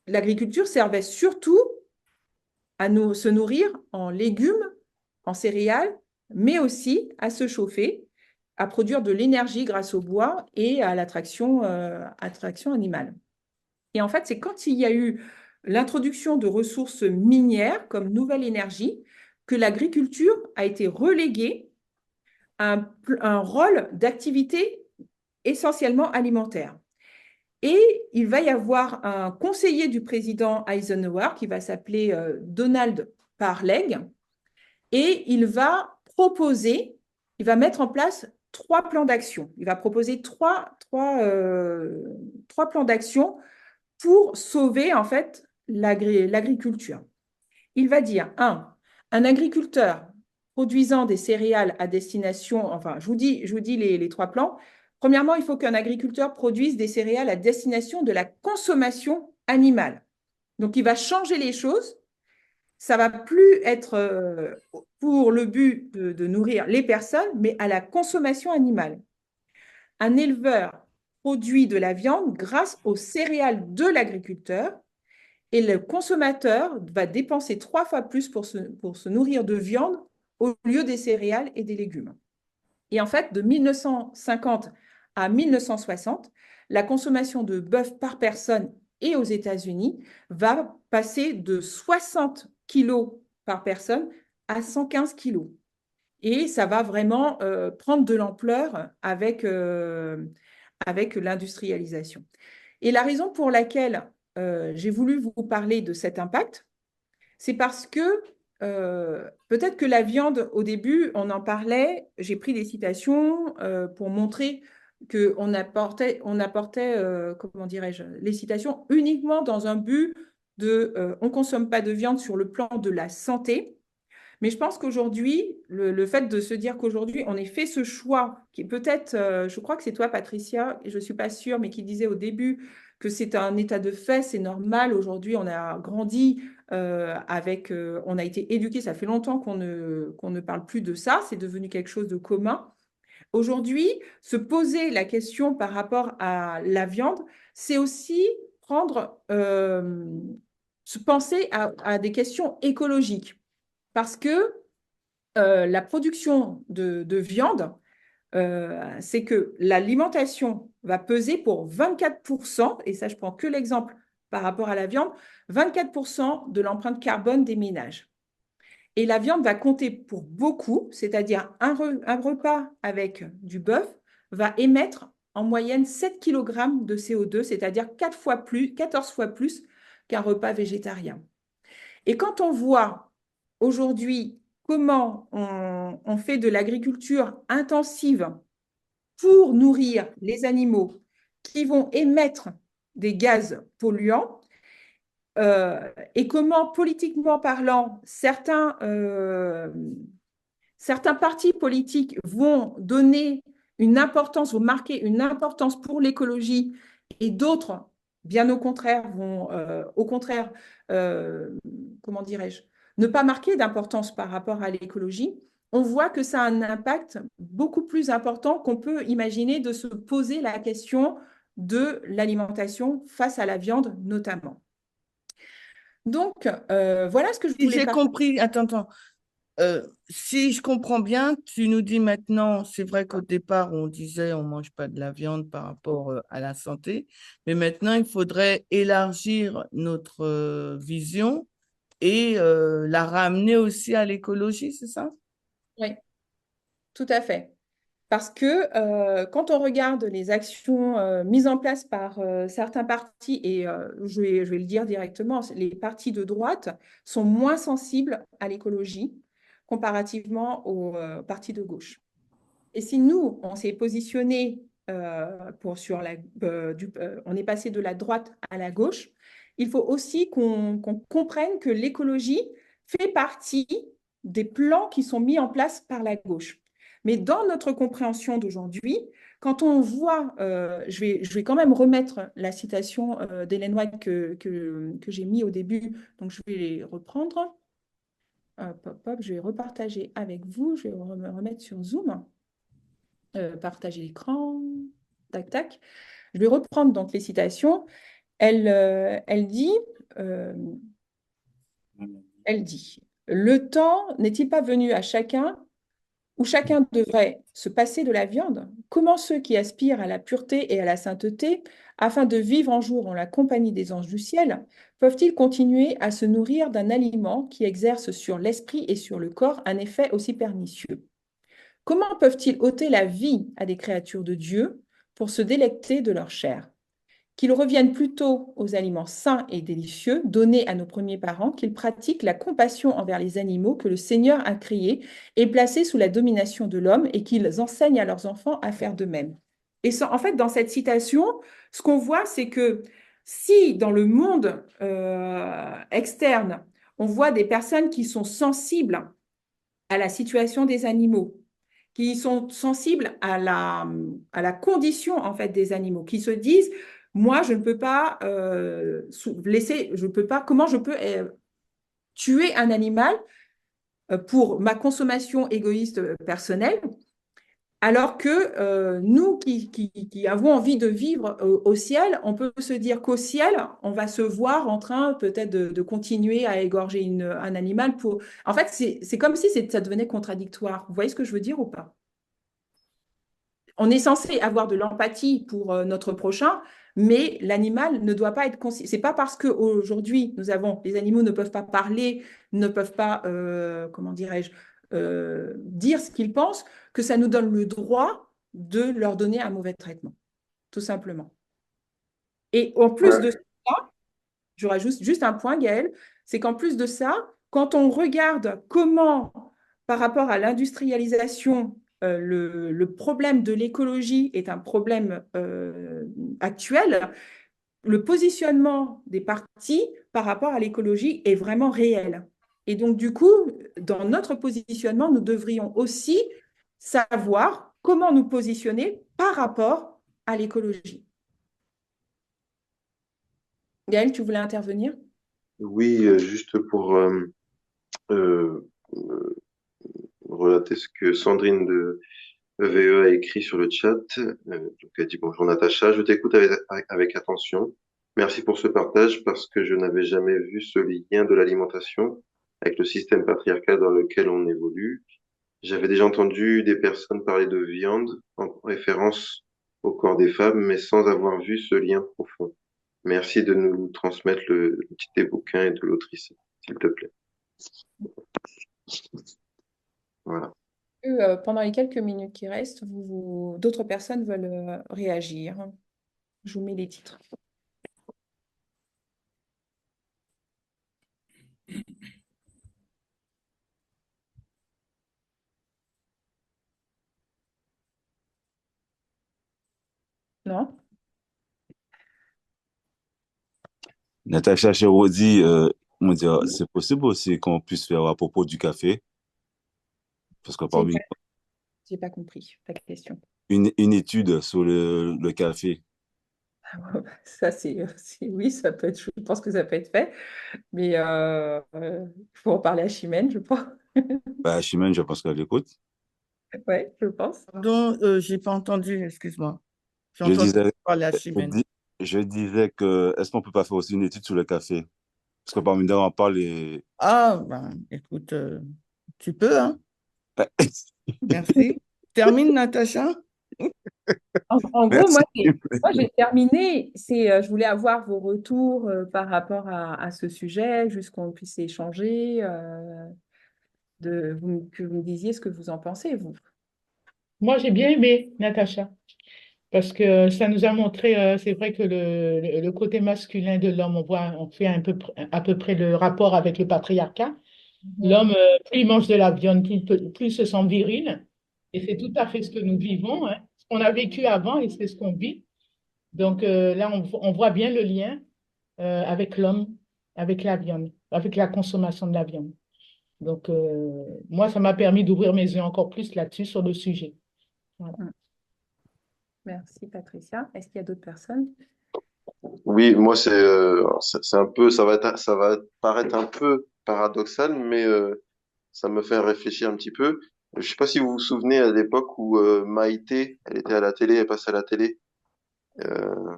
l'agriculture servait surtout à se nourrir en légumes, en céréales, mais aussi à se chauffer, à produire de l'énergie grâce au bois et à l'attraction animale. Et en fait, c'est quand il y a eu l'introduction de ressources minières comme nouvelle énergie que l'agriculture a été reléguée un rôle d'activité essentiellement alimentaire. Et il va y avoir un conseiller du président Eisenhower qui va s'appeler Donald Parleg, et il va mettre en place 3 plans d'action. Il va proposer trois plans d'action pour sauver en fait l'agriculture. Il va dire, un agriculteur produisant des céréales à destination, enfin, je vous dis les 3 plans. Premièrement, il faut qu'un agriculteur produise des céréales à destination de la consommation animale. Donc, il va changer les choses. Ça ne va plus être pour le but de nourrir les personnes, mais à la consommation animale. Un éleveur produit de la viande grâce aux céréales de l'agriculteur, et le consommateur va dépenser 3 fois plus pour se nourrir de viande au lieu des céréales et des légumes. Et en fait, de 1950 à 1960, la consommation de bœuf par personne et aux États-Unis va passer de 60 kilos par personne à 115 kilos. Et ça va vraiment prendre de l'ampleur avec l'industrialisation. Et la raison pour laquelle j'ai voulu vous parler de cet impact, c'est parce que peut-être que la viande, au début, on en parlait, j'ai pris des citations pour montrer qu'on apportait comment dirais-je, les citations uniquement dans un but de on ne consomme pas de viande sur le plan de la santé. Mais je pense qu'aujourd'hui, le fait de se dire qu'aujourd'hui, on ait fait ce choix, qui peut-être, je crois que c'est toi, Patricia, et je ne suis pas sûre, mais qui disait au début que c'est un état de fait, c'est normal. Aujourd'hui, on a grandi on a été éduqués, ça fait longtemps qu'on ne parle plus de ça, c'est devenu quelque chose de commun. Aujourd'hui, se poser la question par rapport à la viande, c'est aussi se penser à des questions écologiques. Parce que la production de viande, c'est que l'alimentation va peser pour 24%, et ça je prends que l'exemple par rapport à la viande, 24% de l'empreinte carbone des ménages. Et la viande va compter pour beaucoup, c'est-à-dire un repas avec du bœuf va émettre en moyenne 7 kg de CO2, c'est-à-dire 14 fois plus qu'un repas végétarien. Et quand on voit aujourd'hui comment on fait de l'agriculture intensive pour nourrir les animaux qui vont émettre des gaz polluants, et comment, politiquement parlant, certains partis politiques vont donner une importance, vont marquer une importance pour l'écologie, et d'autres, bien au contraire, vont comment dirais-je, ne pas marquer d'importance par rapport à l'écologie. On voit que ça a un impact beaucoup plus important qu'on peut imaginer de se poser la question de l'alimentation face à la viande notamment. Donc, voilà ce que je voulais J'ai partager. compris, attends. Si je comprends bien, tu nous dis maintenant, c'est vrai qu'au départ, on disait on ne mange pas de la viande par rapport à la santé, mais maintenant, il faudrait élargir notre vision et la ramener aussi à l'écologie, c'est ça? Oui, tout à fait. Parce que quand on regarde les actions mises en place par certains partis, et je vais le dire directement, les partis de droite sont moins sensibles à l'écologie comparativement aux partis de gauche. Et si nous, on s'est positionné on est passé de la droite à la gauche, il faut aussi qu'on comprenne que l'écologie fait partie des plans qui sont mis en place par la gauche. Mais dans notre compréhension d'aujourd'hui, quand on voit, je vais quand même remettre la citation d'Ellen White que j'ai mis au début, donc je vais les reprendre. Je vais repartager avec vous, je vais me remettre sur Zoom. Partager l'écran, tac, tac. Je vais reprendre donc les citations. Elle dit, le temps n'est-il pas venu à chacun où chacun devrait se passer de la viande? Comment ceux qui aspirent à la pureté et à la sainteté, afin de vivre un jour en la compagnie des anges du ciel, peuvent-ils continuer à se nourrir d'un aliment qui exerce sur l'esprit et sur le corps un effet aussi pernicieux? Comment peuvent-ils ôter la vie à des créatures de Dieu pour se délecter de leur chair? Qu'ils reviennent plutôt aux aliments sains et délicieux donnés à nos premiers parents, qu'ils pratiquent la compassion envers les animaux que le Seigneur a créés et placés sous la domination de l'homme et qu'ils enseignent à leurs enfants à faire de même. Et en fait, dans cette citation, ce qu'on voit, c'est que si dans le monde externe, on voit des personnes qui sont sensibles à la situation des animaux, qui sont sensibles à la condition en fait des animaux, qui se disent, moi, je ne peux pas laisser, je peux pas, comment je peux tuer un animal pour ma consommation égoïste personnelle, alors que nous qui avons envie de vivre au ciel, on peut se dire qu'au ciel, on va se voir en train peut-être de continuer à égorger un animal pour... En fait, c'est comme si ça devenait contradictoire. Vous voyez ce que je veux dire ou pas? On est censé avoir de l'empathie pour notre prochain, mais l'animal ne doit pas être considéré. C'est pas parce qu'aujourd'hui, les animaux ne peuvent pas parler, ne peuvent pas, comment dirais-je, dire ce qu'ils pensent, que ça nous donne le droit de leur donner un mauvais traitement, tout simplement. Et en plus de ça, je rajoute juste un point, Gaëlle, c'est qu'en plus de ça, quand on regarde comment, par rapport à l'industrialisation, le problème de l'écologie est un problème actuel, le positionnement des partis par rapport à l'écologie est vraiment réel. Et donc, du coup, dans notre positionnement, nous devrions aussi savoir comment nous positionner par rapport à l'écologie. Gaëlle, tu voulais intervenir? Oui, juste pour euh, relater ce que Sandrine de EVE a écrit sur le chat. Donc elle dit bonjour Natacha, je t'écoute avec attention. Merci pour ce partage parce que je n'avais jamais vu ce lien de l'alimentation avec le système patriarcal dans lequel on évolue. J'avais déjà entendu des personnes parler de viande en référence au corps des femmes, mais sans avoir vu ce lien profond. Merci de nous transmettre le titre des bouquins et de l'autrice, s'il te plaît. Voilà. Pendant les quelques minutes qui restent, d'autres personnes veulent réagir. Je vous mets les titres. Non? Natacha Chérodi, c'est possible aussi qu'on puisse faire à propos du café, parce que parmi J'ai pas compris ta question. une étude sur le café. Ça, oui, ça peut être, je pense que ça peut être fait, mais il faut en parler à Chimène, je pense. Bah, Chimène, je pense qu'elle écoute. Oui, je pense. Pardon, j'ai pas entendu, excuse-moi. J'ai Je entendu disais, parler à Chimène. je disais que, est-ce qu'on peut pas faire aussi une étude sur le café? Parce que parmi nous, on parle et... Ah, ben, écoute, tu peux, hein? Merci. Termine, Natacha. En gros, moi, Merci. j'ai terminé. Je voulais avoir vos retours par rapport à ce sujet, juste qu'on puisse échanger, que vous me disiez ce que vous en pensez, vous. Moi, j'ai bien aimé Natacha, parce que ça nous a montré, c'est vrai que le côté masculin de l'homme, on fait à peu près le rapport avec le patriarcat. L'homme, plus il mange de la viande, plus il se sent viril. Et c'est tout à fait ce que nous vivons, hein. Ce qu'on a vécu avant et c'est ce qu'on vit. Donc là, on voit bien le lien avec l'homme, avec la viande, avec la consommation de la viande. Donc, moi, ça m'a permis d'ouvrir mes yeux encore plus là-dessus, sur le sujet. Voilà. Merci, Patricia. Est-ce qu'il y a d'autres personnes? Oui, moi c'est un peu, ça va paraître un peu paradoxal, mais ça me fait réfléchir un petit peu. Je sais pas si vous vous souvenez à l'époque où Maïté, elle était à la télé, elle passait à la télé. Euh,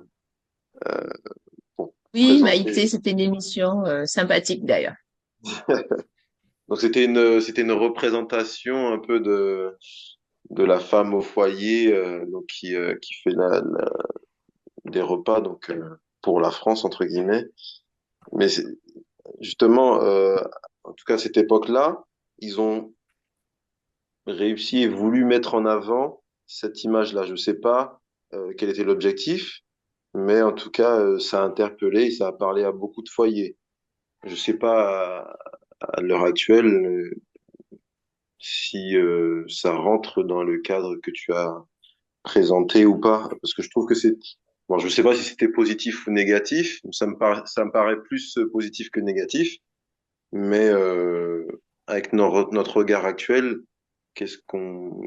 pour Oui, présenter. Maïté, c'était une émission sympathique d'ailleurs. Donc c'était une représentation un peu de la femme au foyer, donc qui fait des repas donc pour la France entre guillemets. Mais justement, en tout cas à cette époque-là, ils ont réussi et voulu mettre en avant cette image-là. Je ne sais pas quel était l'objectif, mais en tout cas, ça a interpellé et ça a parlé à beaucoup de foyers. Je ne sais pas à l'heure actuelle si ça rentre dans le cadre que tu as présenté ou pas, parce que je trouve que c'est... Bon, je ne sais pas si c'était positif ou négatif, ça me paraît plus positif que négatif, mais avec notre regard actuel, qu'est-ce qu'on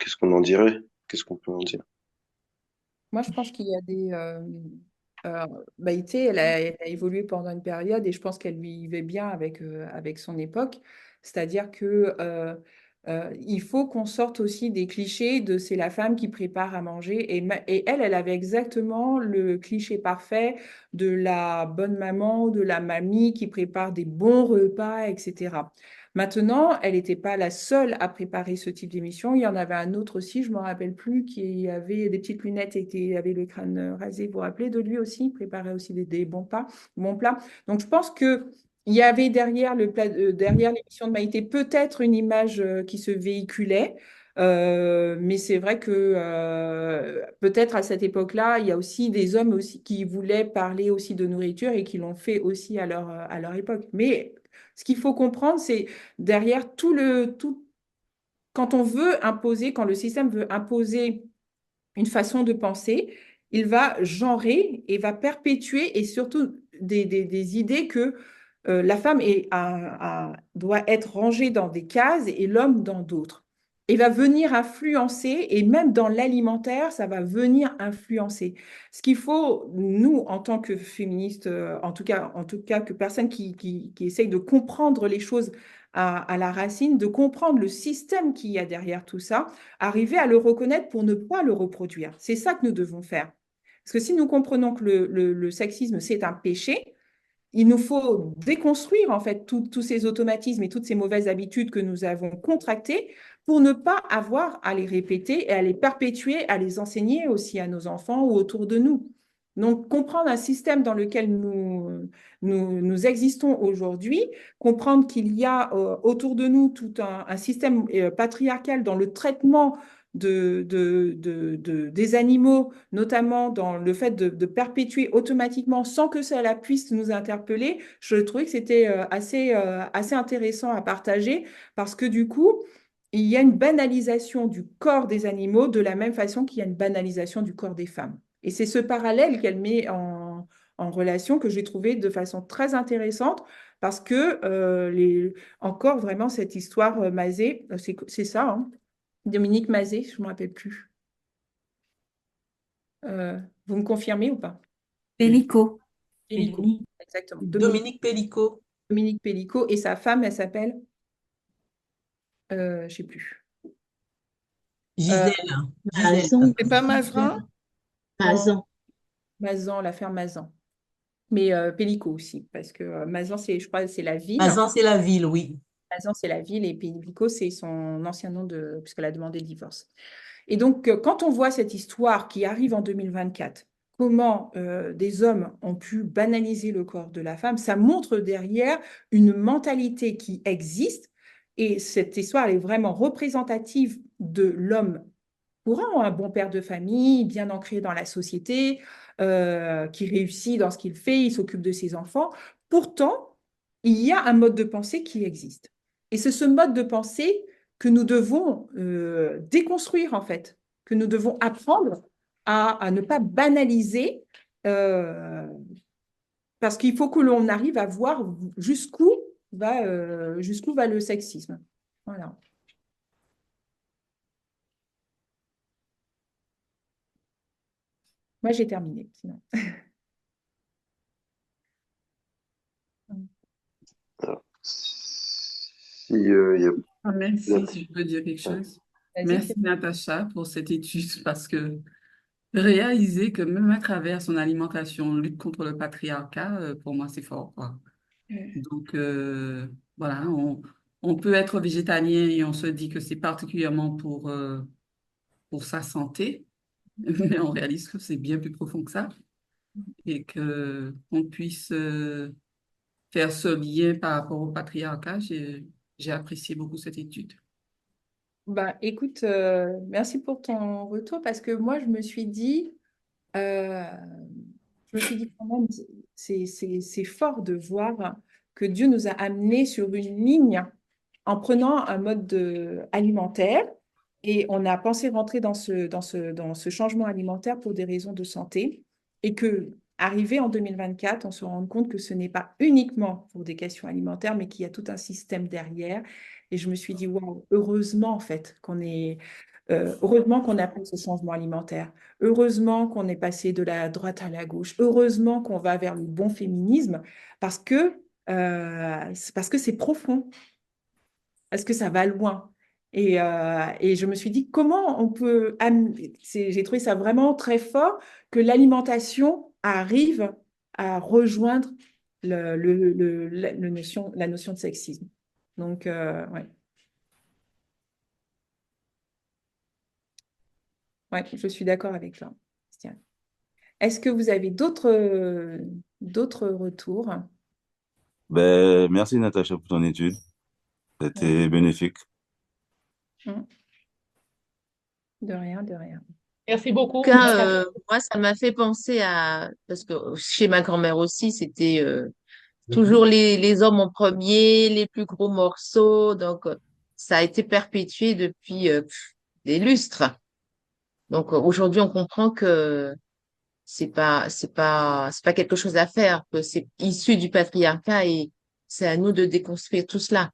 qu'est-ce qu'on en dirait? Qu'est-ce qu'on peut en dire? Moi, je pense qu'il y a des. Maïté, elle a évolué pendant une période et je pense qu'elle vivait bien avec son époque. C'est-à-dire que il faut qu'on sorte aussi des clichés de c'est la femme qui prépare à manger. Et elle, elle avait exactement le cliché parfait de la bonne maman, de la mamie qui prépare des bons repas, etc. Maintenant, elle n'était pas la seule à préparer ce type d'émission. Il y en avait un autre aussi, je ne me rappelle plus, qui avait des petites lunettes et qui avait le crâne rasé. Vous vous rappelez de lui aussi? Il préparait aussi des bons plats. Donc, je pense que il y avait derrière derrière l'émission de Maïté peut-être une image qui se véhiculait. Mais c'est vrai que peut-être à cette époque-là, il y a aussi des hommes aussi qui voulaient parler aussi de nourriture et qui l'ont fait aussi à leur époque. Mais ce qu'il faut comprendre, c'est derrière quand on veut imposer, quand le système veut imposer une façon de penser, il va genrer et va perpétuer et surtout des idées que la femme doit être rangée dans des cases et l'homme dans d'autres. Et va venir influencer, et même dans l'alimentaire, ça va venir influencer. Ce qu'il faut, nous, en tant que féministes, en tout cas que personne qui essaye de comprendre les choses à la racine, de comprendre le système qu'il y a derrière tout ça, arriver à le reconnaître pour ne pas le reproduire. C'est ça que nous devons faire. Parce que si nous comprenons que le sexisme, c'est un péché, il nous faut déconstruire en fait tous ces automatismes et toutes ces mauvaises habitudes que nous avons contractées pour ne pas avoir à les répéter et à les perpétuer, à les enseigner aussi à nos enfants ou autour de nous. Donc, comprendre un système dans lequel nous existons aujourd'hui, comprendre qu'il y a autour de nous tout un système patriarcal dans le traitement des animaux, notamment dans le fait de perpétuer automatiquement sans que cela puisse nous interpeller, je trouvais que c'était assez intéressant à partager parce que du coup, il y a une banalisation du corps des animaux de la même façon qu'il y a une banalisation du corps des femmes. Et c'est ce parallèle qu'elle met en relation que j'ai trouvé de façon très intéressante parce que encore vraiment cette histoire Mazet, c'est ça, hein. Dominique Mazet, je ne me rappelle plus. Vous me confirmez ou pas? Pélico. Pélico, exactement. Dominique Pélico. Dominique Pélico et sa femme, elle s'appelle, je ne sais plus. Gisèle. Gisèle. C'est pas Mazarin? Mazan. Mazan, l'affaire Mazan. Mais Pélico aussi, parce que Mazan, je crois, c'est la ville. Mazan, c'est la ville, oui. Mazan, c'est la ville et Pélico, c'est son ancien nom puisqu'elle a demandé le divorce. Et donc, quand on voit cette histoire qui arrive en 2024, comment des hommes ont pu banaliser le corps de la femme, ça montre derrière une mentalité qui existe. Et cette histoire, elle est vraiment représentative de l'homme courant, un bon père de famille, bien ancré dans la société, qui réussit dans ce qu'il fait, il s'occupe de ses enfants. Pourtant, il y a un mode de pensée qui existe. Et c'est ce mode de pensée que nous devons déconstruire, en fait, que nous devons apprendre à ne pas banaliser, parce qu'il faut que l'on arrive à voir jusqu'où va le sexisme. Voilà. Moi, j'ai terminé, sinon. Si, y a... Merci, si je peux dire quelque chose. Merci Natacha pour cette étude parce que réaliser que même à travers son alimentation, on lutte contre le patriarcat, pour moi, c'est fort, quoi. Donc, voilà, on peut être végétalien et on se dit que c'est particulièrement pour sa santé, mais on réalise que c'est bien plus profond que ça et qu'on puisse faire ce lien par rapport au patriarcat. J'ai apprécié beaucoup cette étude. Bah, écoute, merci pour ton retour parce que moi, euh, je me suis dit quand même, c'est fort de voir que Dieu nous a amenés sur une ligne en prenant un alimentaire et on a pensé rentrer dans ce changement alimentaire pour des raisons de santé et que, arrivé en 2024, on se rend compte que ce n'est pas uniquement pour des questions alimentaires, mais qu'il y a tout un système derrière. Et je me suis dit, waouh, heureusement en fait heureusement qu'on a fait ce changement alimentaire. Heureusement qu'on est passé de la droite à la gauche. Heureusement qu'on va vers le bon féminisme parce que c'est profond, parce que ça va loin. Et je me suis dit, comment on peut j'ai trouvé ça vraiment très fort que l'alimentation arrive à rejoindre la notion de sexisme. Donc, ouais. Ouais, je suis d'accord avec toi, Christiane. Est-ce que vous avez d'autres retours? Ben, merci Natacha pour ton étude. C'était bénéfique. De rien, de rien. Merci beaucoup. En tout cas, moi, ça m'a fait penser parce que chez ma grand-mère aussi, c'était toujours les hommes en premier, les plus gros morceaux. Donc, ça a été perpétué depuis des lustres. Donc, aujourd'hui, on comprend que c'est pas quelque chose à faire, que c'est issu du patriarcat et c'est à nous de déconstruire tout cela.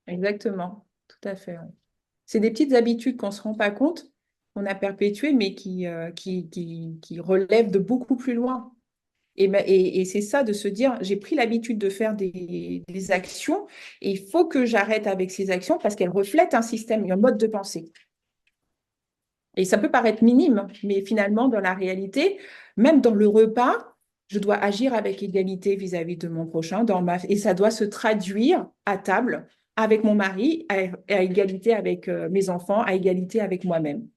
Exactement, tout à fait. Ouais. C'est des petites habitudes qu'on ne se rend pas compte, qu'on a perpétuées, mais qui relèvent de beaucoup plus loin. Et c'est ça, de se dire, j'ai pris l'habitude de faire des actions et il faut que j'arrête avec ces actions parce qu'elles reflètent un système, un mode de pensée. Et ça peut paraître minime, mais finalement, dans la réalité, même dans le repas, je dois agir avec égalité vis-à-vis de mon prochain, et ça doit se traduire à table avec mon mari, à égalité avec mes enfants, à égalité avec moi-même.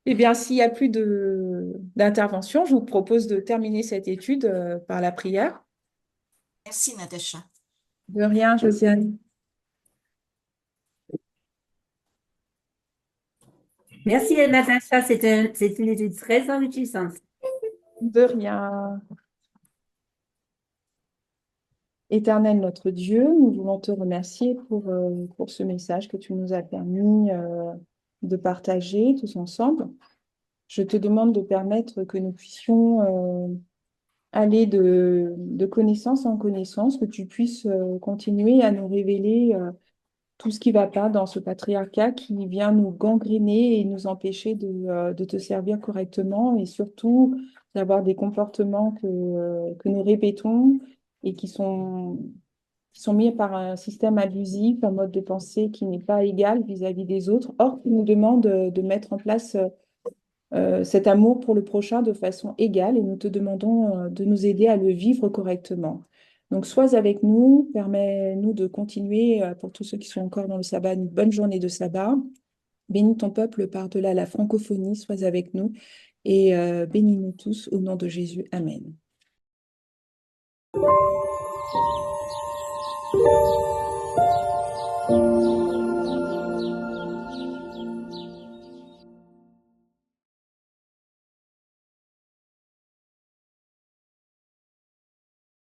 Eh bien, s'il n'y a plus d'intervention, je vous propose de terminer cette étude par la prière. Merci, Natacha. De rien, Josiane. Merci, Natacha. C'est une étude très enrichissante. De rien. Éternel notre Dieu, nous voulons te remercier pour ce message que tu nous as permis de partager tous ensemble. Je te demande de permettre que nous puissions aller de connaissance en connaissance, que tu puisses continuer à nous révéler tout ce qui ne va pas dans ce patriarcat qui vient nous gangréner et nous empêcher de te servir correctement et surtout d'avoir des comportements que nous répétons et qui sont mis par un système abusif, un mode de pensée qui n'est pas égal vis-à-vis des autres. Or, qui nous demande de mettre en place cet amour pour le prochain de façon égale et nous te demandons de nous aider à le vivre correctement. Donc, sois avec nous, permets-nous de continuer, pour tous ceux qui sont encore dans le sabbat, une bonne journée de sabbat. Bénis ton peuple par-delà la francophonie, sois avec nous et bénis-nous tous au nom de Jésus. Amen.